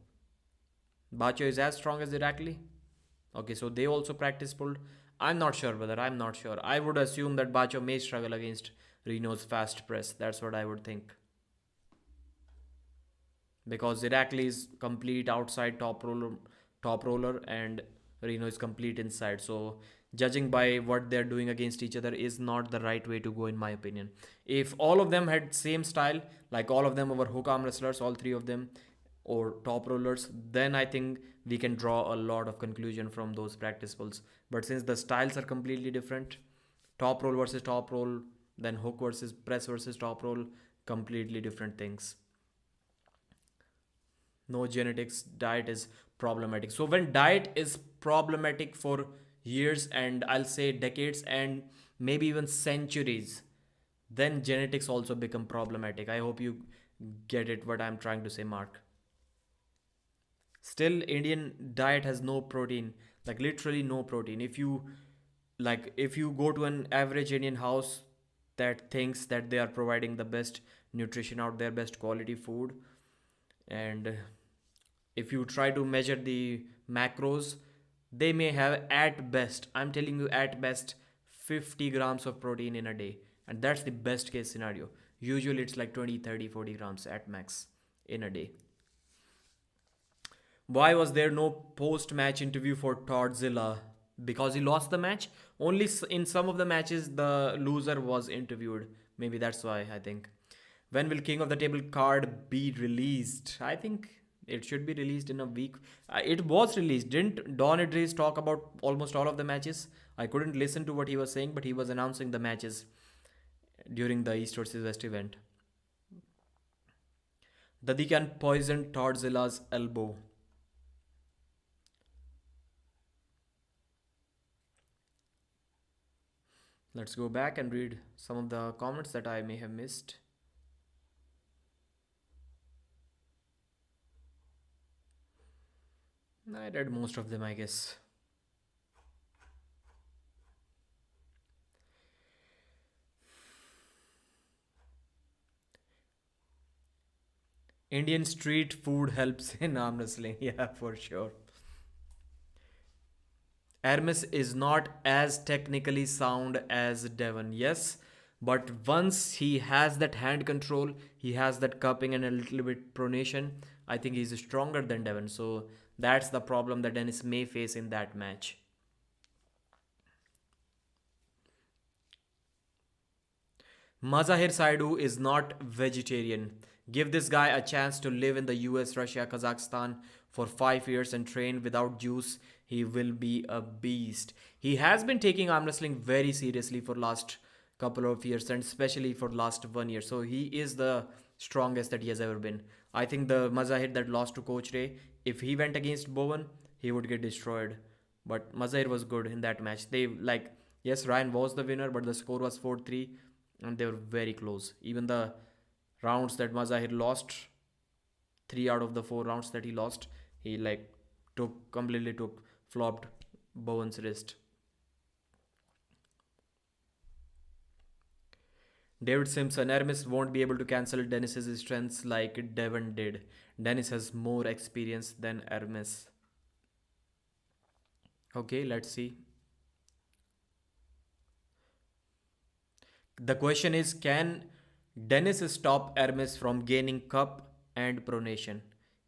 Bacho is as strong as Irakli? Okay, so they also practice pulled. I'm not sure, brother. I'm not sure. I would assume that Bacho may struggle against Reno's fast press. That's what I would think. Because Irakli is complete outside top roller and Reno is complete inside. So judging by what they're doing against each other is not the right way to go, in my opinion. If all of them had same style, like all of them were hook arm wrestlers, all three of them, or top rollers, then I think we can draw a lot of conclusion from those practice pulls. But since the styles are completely different, top roll versus top roll, then hook versus press versus top roll, completely different things. No genetics, diet is problematic. So when diet is problematic for years, and I'll say decades, and maybe even centuries, then genetics also become problematic. I hope you get it what I'm trying to say, Mark. Still, Indian diet has no protein, like literally no protein. If you go to an average Indian house that thinks that they are providing the best nutrition out there, best quality food, and if you try to measure the macros, they may have at best, I'm telling you, at best 50 grams of protein in a day, and that's the best case scenario. Usually it's like 20, 30, 40 grams at max in a day. Why was there no post match interview for Todzilla? Because he lost the match? Only in some of the matches the loser was interviewed. Maybe that's why, I think. When will King of the Table card be released? I think it should be released in a week. It was released. Didn't Don Idris talk about almost all of the matches? I couldn't listen to what he was saying, but he was announcing the matches during the East versus West event. Dadi can poison Todzilla's elbow. Let's go back and read some of the comments that I may have missed. I read most of them, I guess. Indian street food helps in arm wrestling. Yeah, for sure. Hermes is not as technically sound as Devon, yes, but once he has that hand control, he has that cupping and a little bit pronation, I think he's stronger than Devon. So that's the problem that Dennis may face in that match. Mazahir Saidu is not vegetarian. Give this guy a chance to live in the US, Russia, Kazakhstan for 5 years and train without juice. He will be a beast. He has been taking arm wrestling very seriously for last couple of years, and especially for last 1 year. So he is the strongest that he has ever been. I think the Mazahir that lost to Coach Ray, if he went against Bowen, he would get destroyed. But Mazahir was good in that match. They like, yes, Ryan was the winner, but the score was 4-3 and they were very close. Even the rounds that Mazahir lost, 3 out of the 4 rounds that he lost, he like completely flopped Bowen's wrist. David Simpson, Hermes won't be able to cancel Dennis's strengths like Devon did. Dennis has more experience than Hermes. Okay, let's see. The question is, can Dennis stop Hermes from gaining cup and pronation?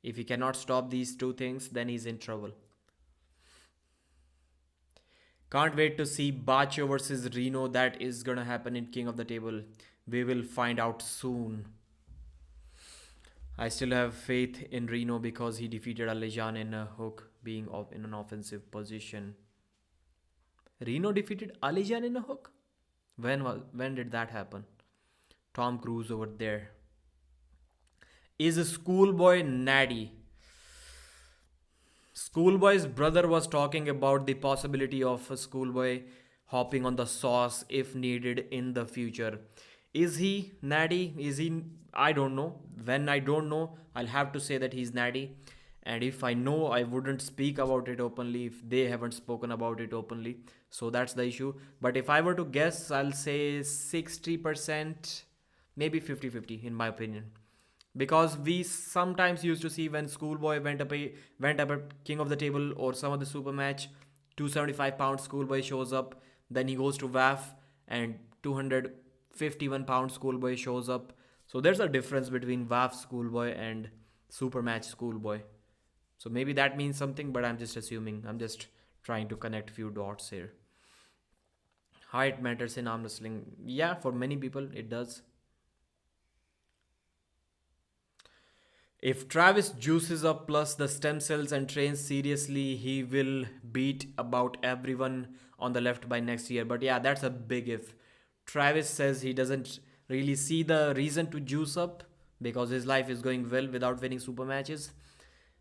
If he cannot stop these two things, then he's in trouble. Can't wait to see Bacho versus Reno. That is gonna happen in King of the Table. We will find out soon. I still have faith in Reno because he defeated Alejan in a hook, being in an offensive position. Reno defeated Alejan in a hook? When did that happen? Tom Cruise over there. Is a schoolboy natty? Schoolboy's brother was talking about the possibility of a schoolboy hopping on the sauce if needed in the future. Is he natty? Is he? I don't know. When I don't know, I'll have to say that he's natty. And if I know, I wouldn't speak about it openly if they haven't spoken about it openly. So that's the issue. But if I were to guess, I'll say 60%, maybe 50-50 in my opinion. Because we sometimes used to see when Schoolboy went up at King of the Table or some of the super match, 275-pound Schoolboy shows up, then he goes to WAF and 251-pound Schoolboy shows up. So there's a difference between WAF Schoolboy and super match Schoolboy. So maybe that means something, but I'm just assuming. I'm just trying to connect few dots here. Height matters in arm wrestling. Yeah, for many people it does. If Travis juices up plus the stem cells and trains seriously, he will beat about everyone on the left by next year. But yeah, that's a big if. Travis says he doesn't really see the reason to juice up because his life is going well without winning super matches.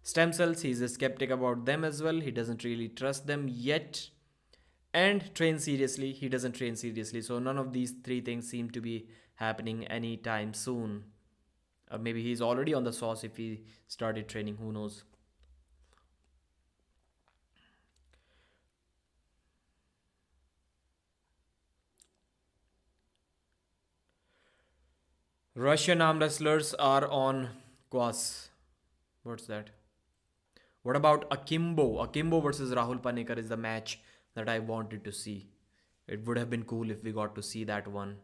Stem cells, he's a skeptic about them as well. He doesn't really trust them yet. And train seriously, he doesn't train seriously. So none of these three things seem to be happening anytime soon. Maybe he's already on the sauce if he started training, who knows. Russian arm wrestlers are on Kwas. What's that? What about Akimbo? Akimbo versus Rahul Panekar is the match that I wanted to see. It would have been cool if we got to see that one.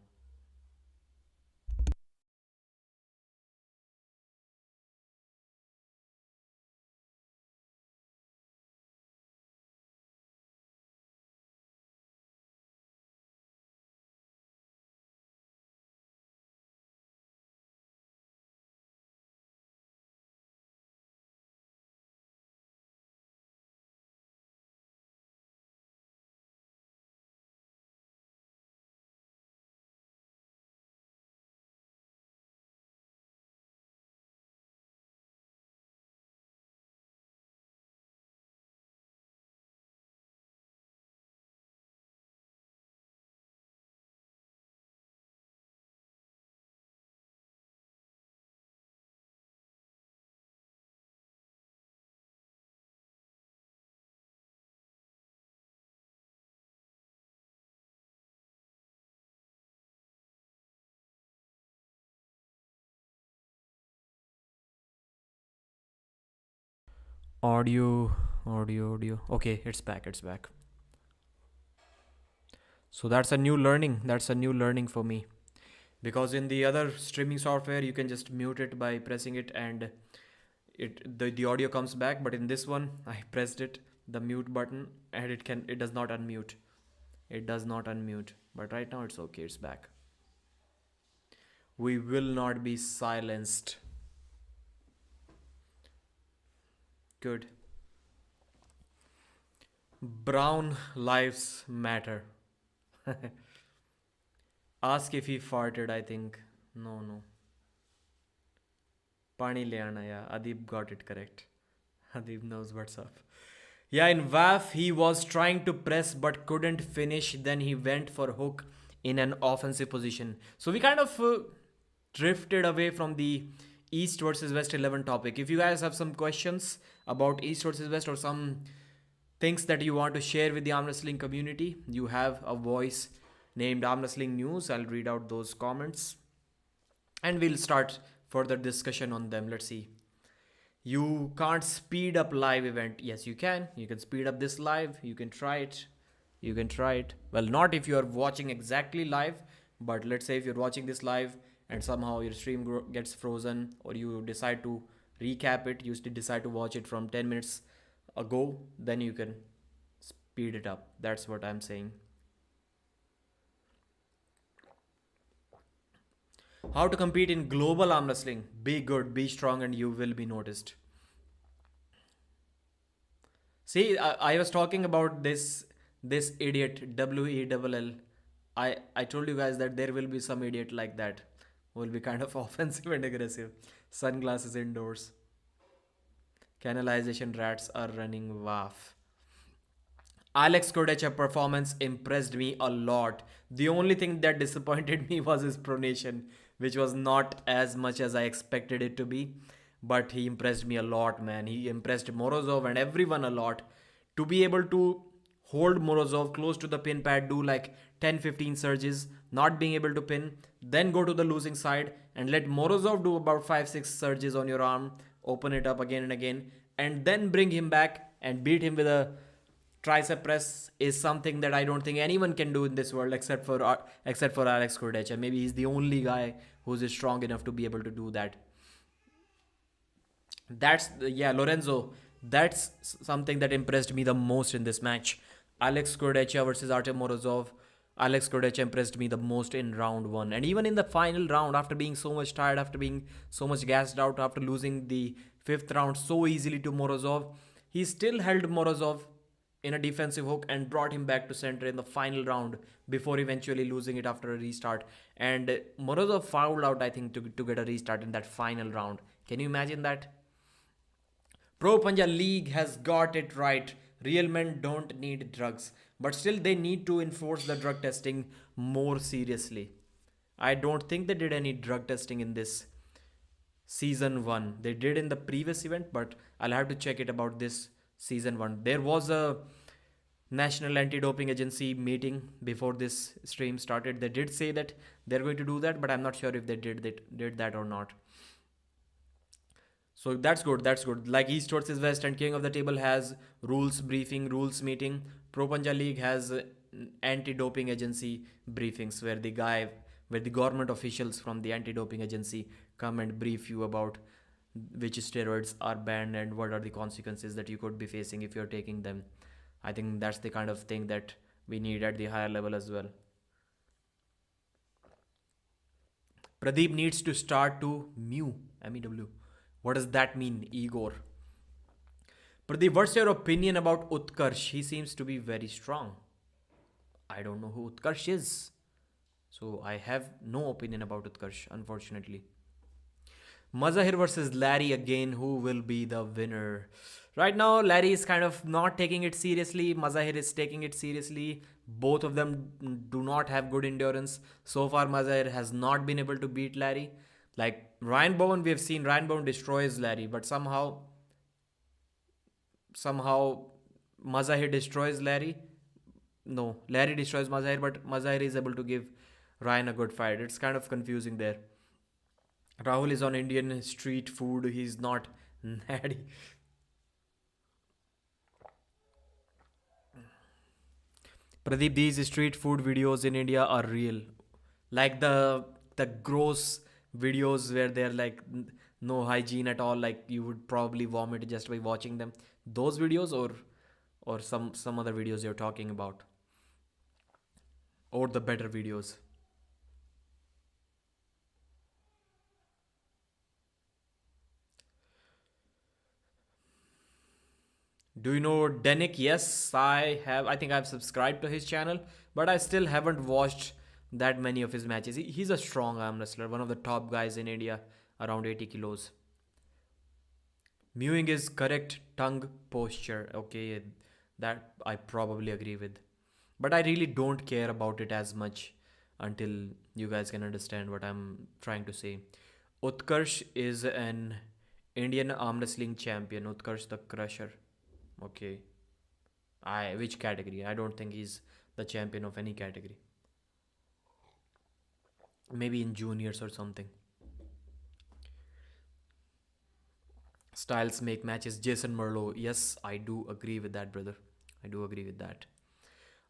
Audio. Okay, it's back. So that's a new learning. That's a new learning for me. Because in the other streaming software, you can just mute it by pressing it and the audio comes back. But in this one, I pressed the mute button, and it does not unmute. It does not unmute. But right now it's okay. It's back. We will not be silenced. Good. Brown lives matter. Ask if he farted, I think. No. Pani le aana, yeah. Adib got it correct. Adib knows what's up. Yeah, in WAF, he was trying to press but couldn't finish. Then he went for hook in an offensive position. So we kind of drifted away from the East versus West 11 topic. If you guys have some questions about East versus West or some things that you want to share with the arm wrestling community, you have a voice named Arm Wrestling News. I'll read out those comments and we'll start further discussion on them. Let's see. You can't speed up live event. Yes, you can. You can speed up this live. You can try it. Well, not if you're watching exactly live, but let's say if you're watching this live and somehow your stream gets frozen, or you decide to recap it, you decide to watch it from 10 minutes ago, then you can speed it up. That's what I'm saying. How to compete in global arm wrestling? Be good, be strong, and you will be noticed. See, I was talking about this idiot, WELL. I told you guys that there will be some idiot like that who will be kind of offensive and aggressive. Sunglasses indoors. Canalization rats are running WAF. Alex Kurdecha performance impressed me a lot. The only thing that disappointed me was his pronation, which was not as much as I expected it to be. But he impressed me a lot, man. He impressed Morozov and everyone a lot. To be able to hold Morozov close to the pin pad, do like 10-15 surges, not being able to pin, then go to the losing side and let Morozov do about 5-6 surges on your arm, open it up again and again, and then bring him back and beat him with a tricep press is something that I don't think anyone can do in this world except for Alex Kurdecha. Maybe he's the only guy who's strong enough to be able to do that. Lorenzo, That's something that impressed me the most in this match. Alex Kurdecha versus Artem Morozov. Alex Kurdecha impressed me the most in round one. And even in the final round, after being so much tired, after being so much gassed out, after losing the fifth round so easily to Morozov, he still held Morozov in a defensive hook and brought him back to center in the final round before eventually losing it after a restart. And Morozov fouled out, I think, to get a restart in that final round. Can you imagine that? Pro Punjab League has got it right. Real men don't need drugs, but still they need to enforce the drug testing more seriously. I don't think they did any drug testing in this season 1. They did in the previous event, but I'll have to check it about this season 1. There was a National Anti-Doping Agency meeting before this stream started. They did say that they're going to do that, but I'm not sure if they did that or not. So that's good. That's good. Like East versus West and King of the Table has rules briefing, rules meeting. Pro Punjab League has anti-doping agency briefings where the government officials from the anti-doping agency come and brief you about which steroids are banned and what are the consequences that you could be facing if you're taking them. I think that's the kind of thing that we need at the higher level as well. Pradeep needs to start to MEW. What does that mean, Igor? Pradeep, what's your opinion about Utkarsh? He seems to be very strong. I don't know who Utkarsh is. So I have no opinion about Utkarsh, unfortunately. Mazahir versus Larry again. Who will be the winner? Right now, Larry is kind of not taking it seriously. Mazahir is taking it seriously. Both of them do not have good endurance. So far, Mazahir has not been able to beat Larry. Like Ryan Bowen, we have seen Ryan Bowen destroys Larry, but somehow Mazahir destroys Larry. No, Larry destroys Mazahir, but Mazahir is able to give Ryan a good fight. It's kind of confusing there. Rahul is on Indian street food. He's not natty. Pradeep, these street food videos in India are real. Like the gross videos where they're like no hygiene at all, like you would probably vomit just by watching them. Those videos or some other videos you're talking about, or the better videos. Do you know Denik? Yes, I have. I think I've subscribed to his channel, but I still haven't watched that many of his matches. He's a strong arm wrestler, one of the top guys in India, around 80 kilos. Mewing is correct tongue posture. Okay, that I probably agree with. But I really don't care about it as much until you guys can understand what I'm trying to say. Utkarsh is an Indian arm wrestling champion. Utkarsh the Crusher. Okay. Which category? I don't think he's the champion of any category. Maybe in juniors or something. Styles make matches. Jason Merlo. Yes, I do agree with that, brother. I do agree with that.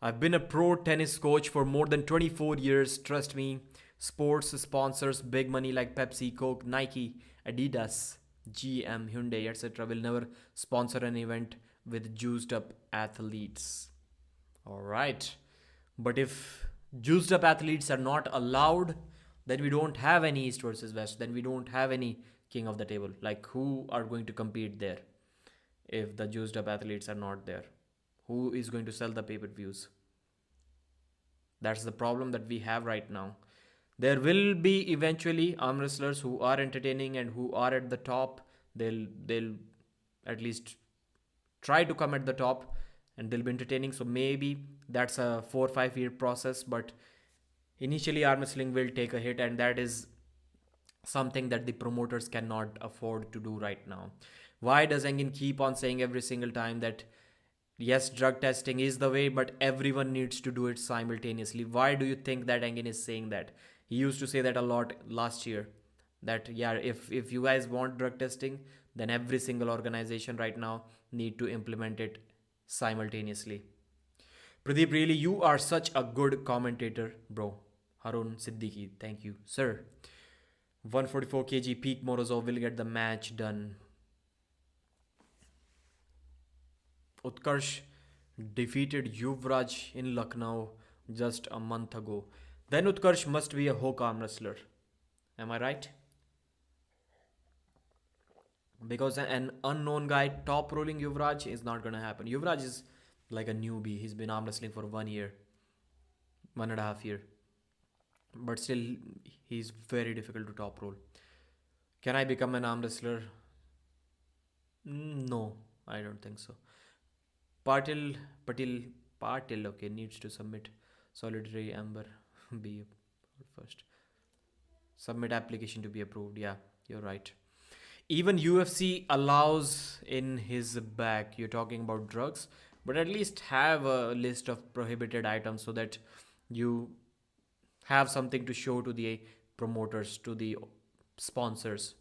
I've been a pro tennis coach for more than 24 years. Trust me. Sports sponsors, big money like Pepsi, Coke, Nike, Adidas, GM, Hyundai, etc. will never sponsor an event with juiced up athletes. Alright. But if juiced up athletes are not allowed, then we don't have any East versus West. Then we don't have any King of the Table. Like, who are going to compete there if the juiced up athletes are not there? Who is going to sell the pay-per-views? That's the problem that we have right now. There will be eventually arm wrestlers who are entertaining and who are at the top. They'll at least try to come at the top and they'll be entertaining. So maybe that's a 4 or 5 year process, but initially arm wrestling will take a hit, and that is something that the promoters cannot afford to do right now. Why does Engin keep on saying every single time that yes, drug testing is the way, but everyone needs to do it simultaneously? Why do you think that Engin is saying that? He used to say that a lot last year, that yeah, if you guys want drug testing, then every single organization right now need to implement it simultaneously. Pradeep, really, you are such a good commentator, bro. Harun Siddiqui, thank you, sir. 144 kg peak Morozov will get the match done. Utkarsh defeated Yuvraj in Lucknow just a month ago. Then Utkarsh must be a ZHOKH arm wrestler. Am I right? Because an unknown guy top rolling Yuvraj is not gonna happen. Yuvraj is like a newbie. He's been arm wrestling for 1 year, 1.5 year. But still, he's very difficult to top roll. Can I become an arm wrestler? No, I don't think so. Patil, Patil, Patil, okay, needs to submit solitary amber be first. Submit application to be approved. Yeah, you're right. Even UFC allows in his bag. You're talking about drugs, but at least have a list of prohibited items so that you have something to show to the promoters, to the sponsors,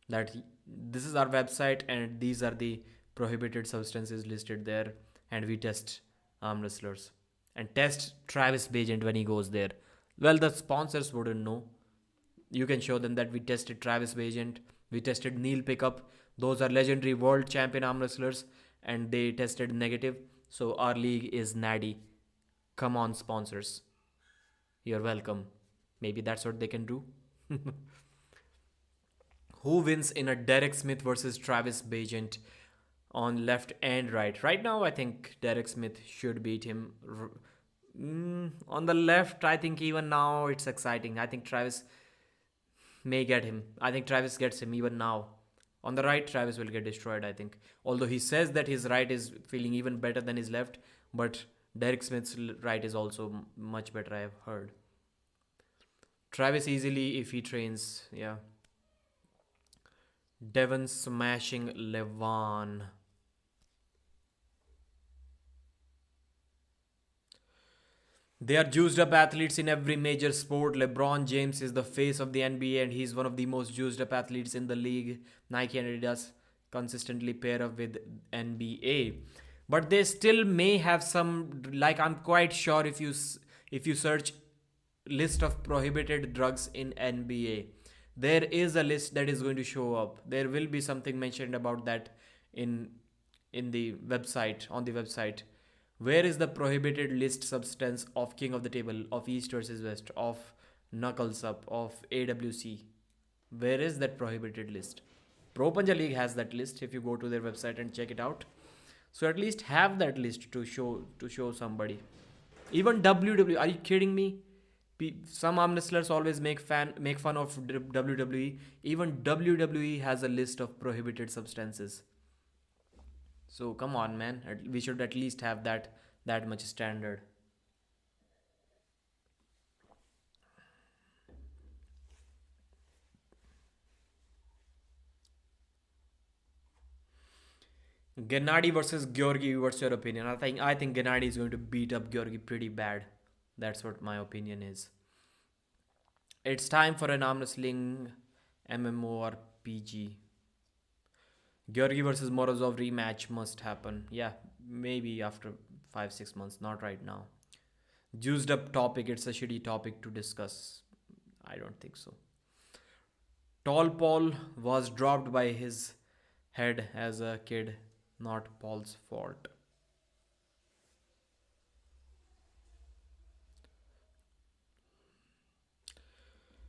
that this is our website and these are the prohibited substances listed there, and we test arm wrestlers and test Travis Bagent when he goes there. Well, the sponsors wouldn't know. You can show them that we tested Travis Bagent, we tested Neil Pickup. Those are legendary world champion arm wrestlers, and they tested negative. So our league is natty. Come on, sponsors. You're welcome. Maybe that's what they can do. Who wins in a Derek Smith versus Travis Bagent on left and right? Right now, I think Derek Smith should beat him. On the left, I think even now it's exciting. I think Travis may get him. I think Travis gets him even now. On the right, Travis will get destroyed, I think. Although he says that his right is feeling even better than his left, but Derek Smith's right is also much better, I have heard. Travis easily if he trains, yeah. Devon smashing Levan. They are juiced up athletes in every major sport. LeBron James is the face of the NBA and he's one of the most juiced up athletes in the league. Nike and Adidas consistently pair up with NBA. But they still may have some, like I'm quite sure if you search list of prohibited drugs in NBA, there is a list that is going to show up. There will be something mentioned about that in the website, on the website. Where is the prohibited list substance of King of the Table, of East versus West, of Knuckles Up, of AWC? Where is that prohibited list? Pro Panja League has that list if you go to their website and check it out. So at least have that list to show somebody. Even WWE, are you kidding me? Some arm wrestlers always make fun of WWE. Even WWE has a list of prohibited substances. So come on, man. We should at least have that much standard. Gennady versus Georgi. What's your opinion? I think Gennady is going to beat up Georgi pretty bad. That's what my opinion is. It's time for an arm wrestling MMORPG. Georgi versus Morozov rematch must happen. Yeah, maybe after 5-6 months, not right now. Juiced up topic, it's a shitty topic to discuss. I don't think so. Tall Paul was dropped by his head as a kid, not Paul's fault.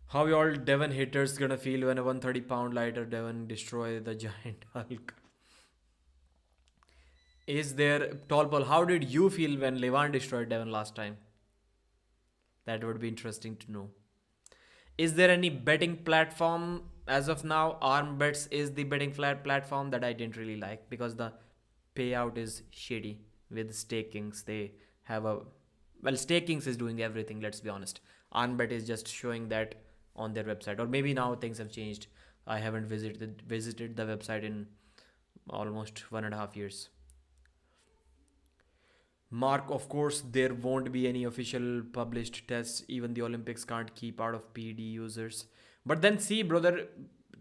How y'all Devon haters gonna feel when a 130-pound lighter Devon destroy the giant Hulk? Is there Tall Paul? How did you feel when Levan destroyed Devon last time? That would be interesting to know. Is there any betting platform as of now? Arm Bets is the betting platform that I didn't really like because the payout is shitty with stakings. They have a stakings is doing everything. Let's be honest. Armbet is just showing that on their website, or maybe now things have changed. I haven't visited the website in almost 1.5 years. Mark, of course, there won't be any official published tests. Even the Olympics can't keep out of PD users. But then see, brother,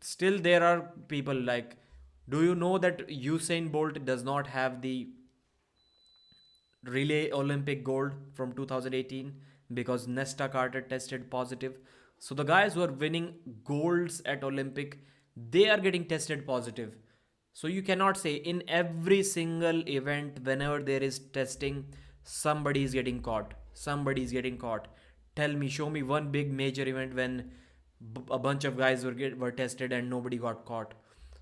still there are people like, do you know that Usain Bolt does not have the relay Olympic gold from 2018 because Nesta Carter tested positive? So the guys who are winning golds at Olympic, they are getting tested positive. So you cannot say in every single event, whenever there is testing, somebody is getting caught. Somebody is getting caught. Tell me, show me one big major event when a bunch of guys were tested and nobody got caught.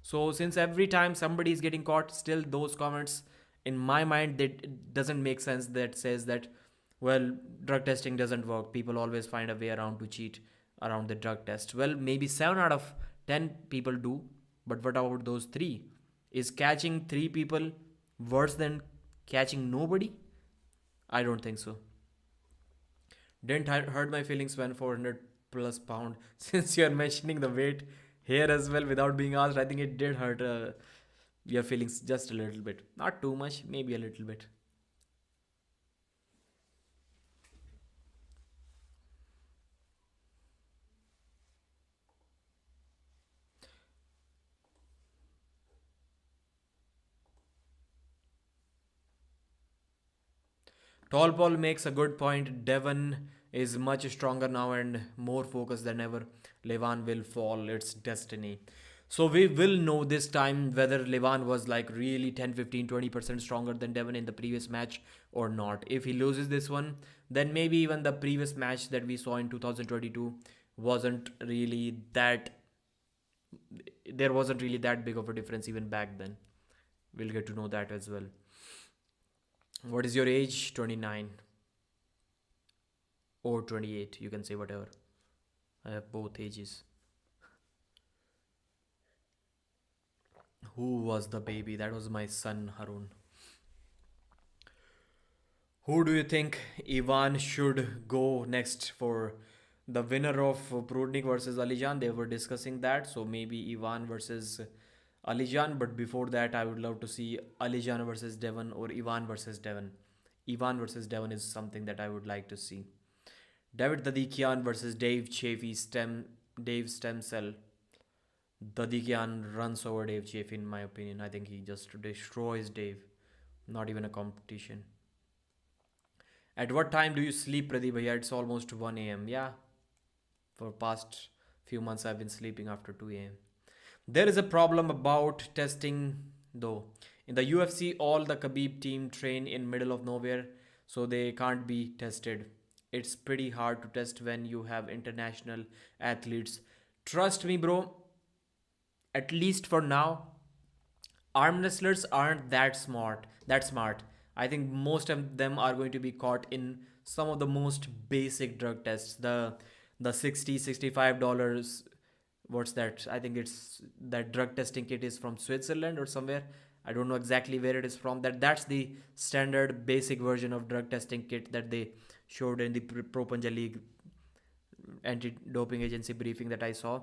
So since every time somebody is getting caught, still those comments in my mind that it doesn't make sense, that says that, well, drug testing doesn't work. People always find a way around to cheat around the drug test. Well, maybe 7 out of 10 people do, but what about those 3? Is catching 3 people worse than catching nobody? I don't think so. Didn't hurt my feelings when 400 plus pound. Since you're mentioning the weight here as well without being asked, I think it did hurt your feelings just a little bit. Not too much, maybe a little bit. Tall Paul makes a good point. Devon is much stronger now and more focused than ever. Levan will fall. It's destiny. So we will know this time whether Levan was like really 10, 15, 20% stronger than Devon in the previous match or not. If he loses this one, then maybe even the previous match that we saw in 2022 wasn't really that, there wasn't really that big of a difference even back then. We'll get to know that as well. What is your age? 29 or 28. You can say whatever. I have both ages. Who was the baby? That was my son, Harun. Who do you think Ivan should go next for the winner of Prudnik versus Alijan? They were discussing that. So maybe Ivan versus Alijan. But before that, I would love to see Alijan versus Devon or Ivan versus Devon. Ivan versus Devon is something that I would like to see. David Dadikian versus Dave Stem Cell. Dadikian runs over Dave Chaffee in my opinion. I think he just destroys Dave. Not even a competition. At what time do you sleep, Pradeep Bhaiya? It's almost 1 a.m. Yeah. For past few months I've been sleeping after 2 a.m. There is a problem about testing though. In the UFC, all the Khabib team train in middle of nowhere, so they can't be tested. It's pretty hard to test when you have international athletes. Trust me, bro. At least for now, arm wrestlers aren't that smart. I think most of them are going to be caught in some of the most basic drug tests. The 60 $65. What's that? I think it's that drug testing kit is from Switzerland or somewhere. I don't know exactly where it is from. That's the standard basic version of drug testing kit that they showed in the Pro Punja League anti-doping agency briefing that I saw.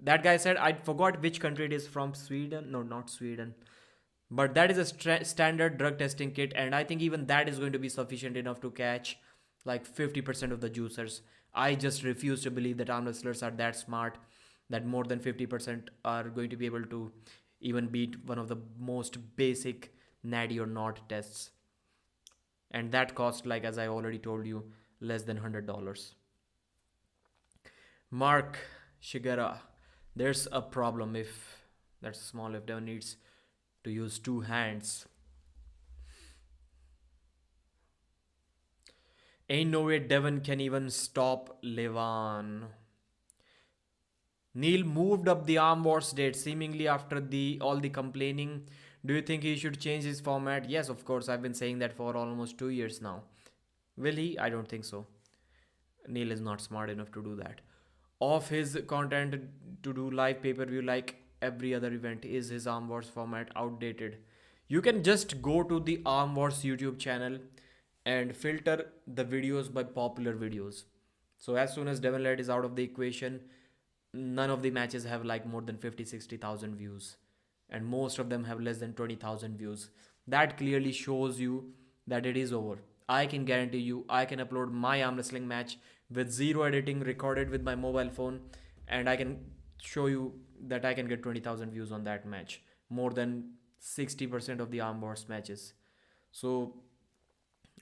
That guy said, I forgot which country it is from. Sweden? No, not Sweden. But that is a standard drug testing kit, and I think even that is going to be sufficient enough to catch like 50% of the juicers. I just refuse to believe that arm wrestlers are that smart that more than 50% are going to be able to even beat one of the most basic natty or not tests. And that cost, like as I already told you, less than $100. Mark Shigera, there's a problem if that's small, if Devon needs to use 2 hands. Ain't no way Devon can even stop Levan. Neil moved up the arm wars date seemingly after all the complaining. Do you think he should change his format? Yes, of course. I've been saying that for almost 2 years now. Will he? I don't think so. Neil is not smart enough to do that. Off his content to do live pay-per-view like every other event. Is his Arm Wars format outdated? You can just go to the Arm Wars YouTube channel and filter the videos by popular videos. So as soon as Devon Led is out of the equation, none of the matches have like more than 50-60,000 views, and most of them have less than 20,000 views. That clearly shows you that it is over. I can guarantee you, I can upload my arm wrestling match with zero editing, recorded with my mobile phone, and I can show you that I can get 20,000 views on that match, more than 60% of the Arm Wars matches. So,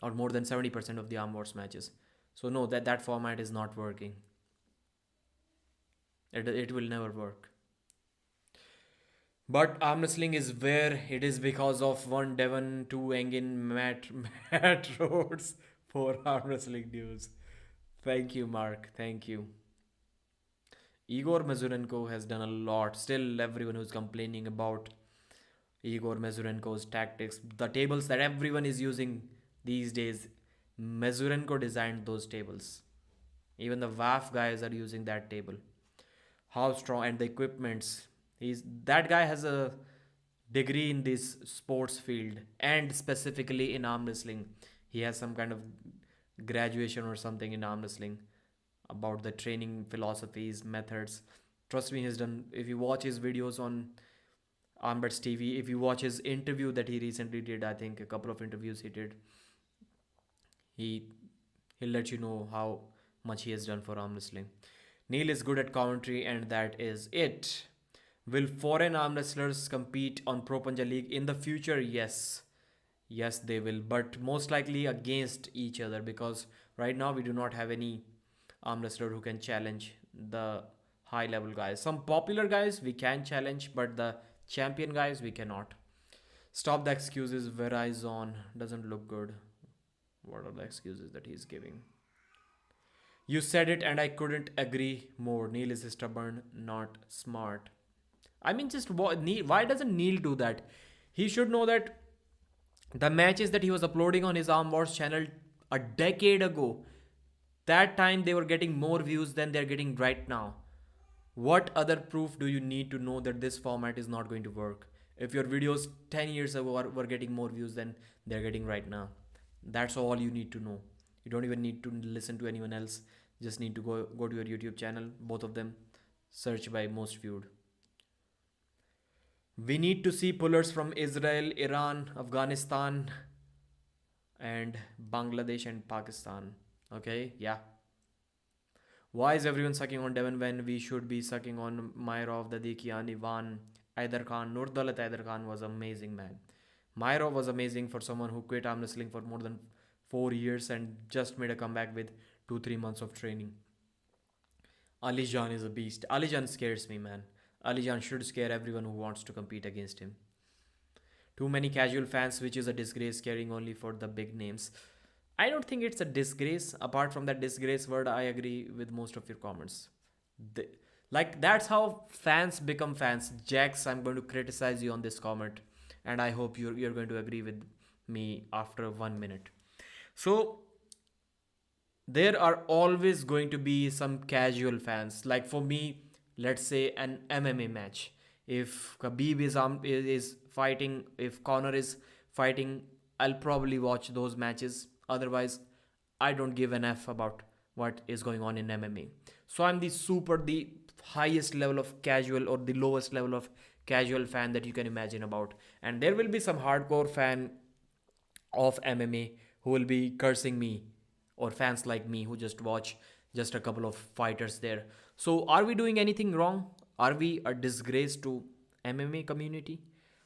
or more than 70% of the Arm Wars matches. So no, that format is not working. It will never work. But arm wrestling is where it is because of one Devon, two Engin, Matt Rhodes, four arm wrestling news. Thank you, Mark. Thank you. Igor Mazurenko has done a lot. Still, everyone who's complaining about Igor Mazurenko's tactics, the tables that everyone is using these days, Mazurenko designed those tables. Even the WAF guys are using that table. How strong and the equipments. He's that guy has a degree in this sports field and specifically in arm wrestling. He has some kind of graduation or something in arm wrestling about the training philosophies, methods. Trust me, he's done. If you watch his videos on Armbets TV, if you watch his interview that he recently did, I think a couple of interviews he did, he he'll let you know how much he has done for arm wrestling. Neil is good at commentary, and that is it. Will foreign arm wrestlers compete on Pro Punja League in the future? Yes. Yes, they will, but most likely against each other because right now we do not have any arm wrestler who can challenge the high level guys. Some popular guys we can challenge, but the champion guys we cannot. Stop the excuses. Verizon doesn't look good. What are the excuses that he's giving? You said it, and I couldn't agree more. Neil is stubborn, not smart. I mean, just why doesn't Neil do that? He should know that the matches that he was uploading on his Arm Wars channel a decade ago, that time they were getting more views than they're getting right now. What other proof do you need to know that this format is not going to work? If your videos 10 years ago were getting more views than they're getting right now. That's all you need to know. You don't even need to listen to anyone else. Just need to go to your YouTube channel, both of them. Search by most viewed. We need to see pullers from Israel, Iran, Afghanistan, and Bangladesh and Pakistan. Okay, yeah. Why is everyone sucking on Devon when we should be sucking on Myrov, Dadikian, Ivan, AIDARKHAN? NURDAULET AIDARKHAN was amazing, man. Myrov was amazing for someone who quit arm wrestling for more than 4 years and just made a comeback with 2-3 months of training. Alijan is a beast. Alijan scares me, man. Alijan should scare everyone who wants to compete against him. Too many casual fans, which is a disgrace, caring only for the big names. I don't think it's a disgrace. Apart from that disgrace word, I agree with most of your comments. Like, that's how fans become fans. Jax, I'm going to criticize you on this comment, and I hope you're going to agree with me after 1 minute. So, there are always going to be some casual fans. Like for me, let's say an MMA match. If Khabib is fighting, if Conor is fighting, I'll probably watch those matches. Otherwise, I don't give an F about what is going on in MMA. So I'm the highest level of casual or the lowest level of casual fan that you can imagine about. And there will be some hardcore fan of MMA who will be cursing me, or fans like me who just watch just a couple of fighters there. So are we doing anything wrong? Are we a disgrace to MMA community?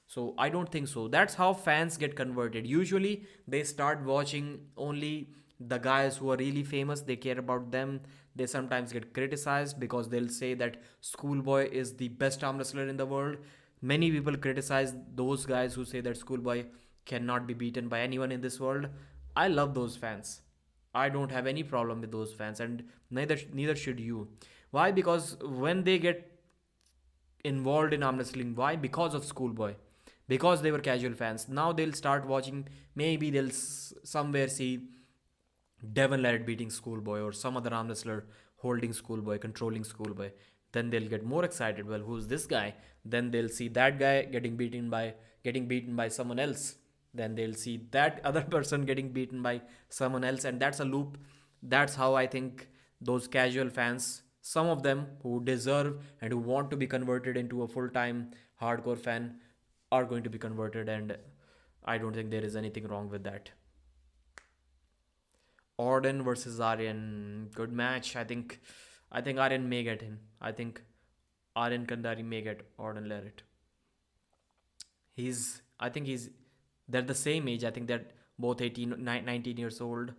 So I don't think so. That's how fans get converted. Usually they start watching only the guys who are really famous. They care about them. They sometimes get criticized because they'll say that Schoolboy is the best arm wrestler in the world. Many people criticize those guys who say that Schoolboy cannot be beaten by anyone in this world. I love those fans. I don't have any problem with those fans, and neither should you. Why? Because when they get involved in arm wrestling, why? Because of Schoolboy, because they were casual fans. Now they'll start watching. Maybe they'll somewhere see Devon Larratt beating Schoolboy or some other arm wrestler holding Schoolboy, controlling Schoolboy. Then they'll get more excited. Well, who's this guy? Then they'll see that guy getting beaten by someone else. Then they'll see that other person getting beaten by someone else, and that's a loop. That's how I think those casual fans, some of them who deserve and who want to be converted into a full-time hardcore fan, are going to be converted, and I don't think there is anything wrong with that. Orden versus Aryan, good match. I think Aryan may get him. I think Aryan Kandari may get Orden Larratt. I think they're the same age. I think they're both 18, 19 years old.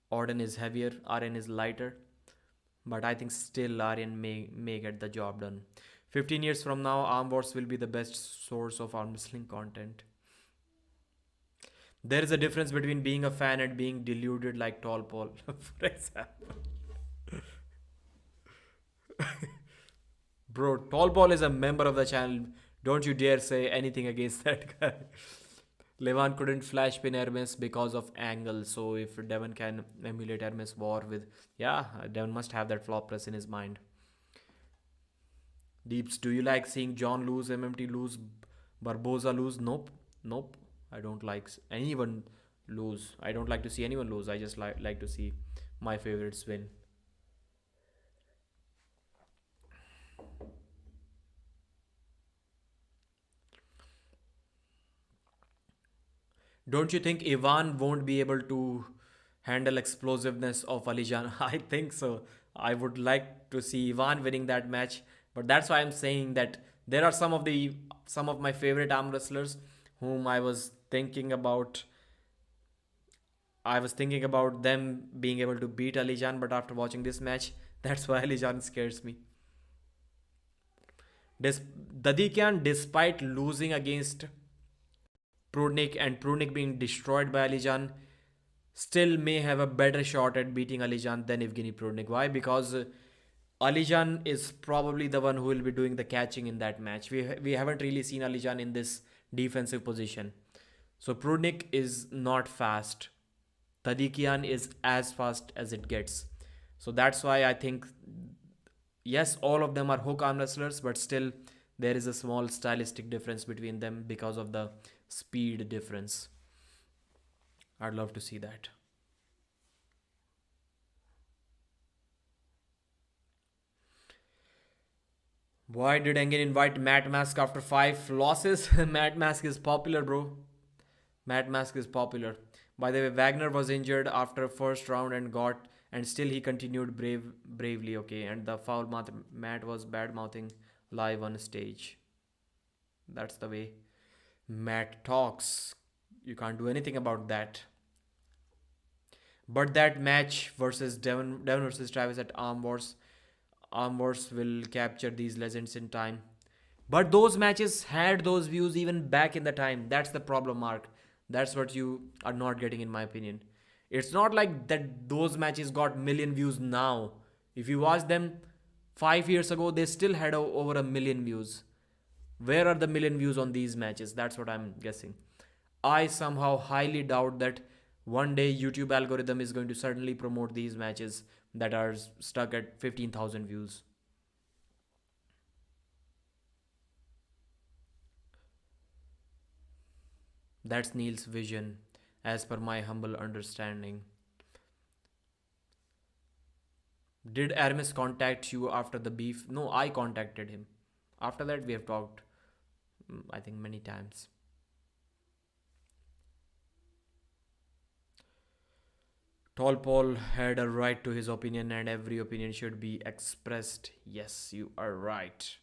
Orden is heavier, Aryan is lighter. But I think still Aryan may get the job done. 15 years from now, Arm Wars will be the best source of arm wrestling content. There is a difference between being a fan and being deluded like Tall Paul, for example. Bro, Tall Paul is a member of the channel. Don't you dare say anything against that guy. Levan couldn't flash pin Hermes because of angle. So if Devon can emulate Hermes war with... Yeah, Devon must have that flop press in his mind. Deeps, do you like seeing John lose, MMT lose, Barboza lose? Nope. Nope. I don't like anyone lose. I don't like to see anyone lose. I just like to see my favorites win. Don't you think Ivan won't be able to handle explosiveness of Alijan? I think so. I would like to see Ivan winning that match, but that's why I'm saying that there are some of my favorite arm wrestlers whom I was thinking about. I was thinking about them being able to beat Alijan, but after watching this match, that's why Alijan scares me. Dadikian, despite losing against Prudnik and Prudnik being destroyed by Alijan, still may have a better shot at beating Alijan than Evgeny Prudnik. Why? Because Alijan is probably the one who will be doing the catching in that match. We haven't really seen Alijan in this defensive position. So Prudnik is not fast. Tadikian is as fast as it gets. So that's why I think, yes, all of them are hook arm wrestlers, but still there is a small stylistic difference between them because of the speed difference. I'd love to see that. Why did Engen invite Matt Mask after 5 losses? Matt Mask is popular, bro. Matt Mask is popular. By the way, Wagner was injured after first round and still he continued bravely. Okay, and the foul mouth Matt was bad mouthing live on stage. That's the way Matt talks. You can't do anything about that. But that match versus Devon versus Travis at Arm Wars will capture these legends in time. But those matches had those views even back in the time. That's the problem, Mark. That's what you are not getting, in my opinion. It's not like that those matches got million views now. If you watch them 5 years ago, they still had over a million views. Where are the million views on these matches? That's what I'm guessing. I somehow highly doubt that one day YouTube algorithm is going to suddenly promote these matches that are stuck at 15,000 views. That's Neil's vision, as per my humble understanding. Did Hermes contact you after the beef? No, I contacted him. After that, we have talked, I think, many times. Tall Paul had a right to his opinion, and every opinion should be expressed. Yes, you are right.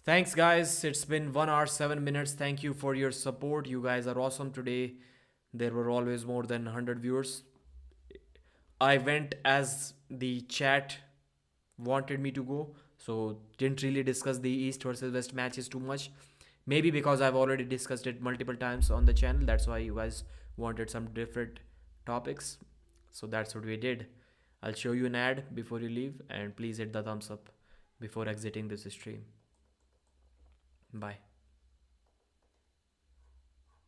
Thanks, guys. It's been 1 hour 7 minutes. Thank you for your support. You guys are awesome today. There were always more than 100 viewers. I went as the chat wanted me to go, so didn't really discuss the East versus West matches too much. Maybe because I've already discussed it multiple times on the channel. That's why you guys wanted some different topics. So that's what we did. I'll show you an ad before you leave, and please hit the thumbs up before exiting this stream. Bye.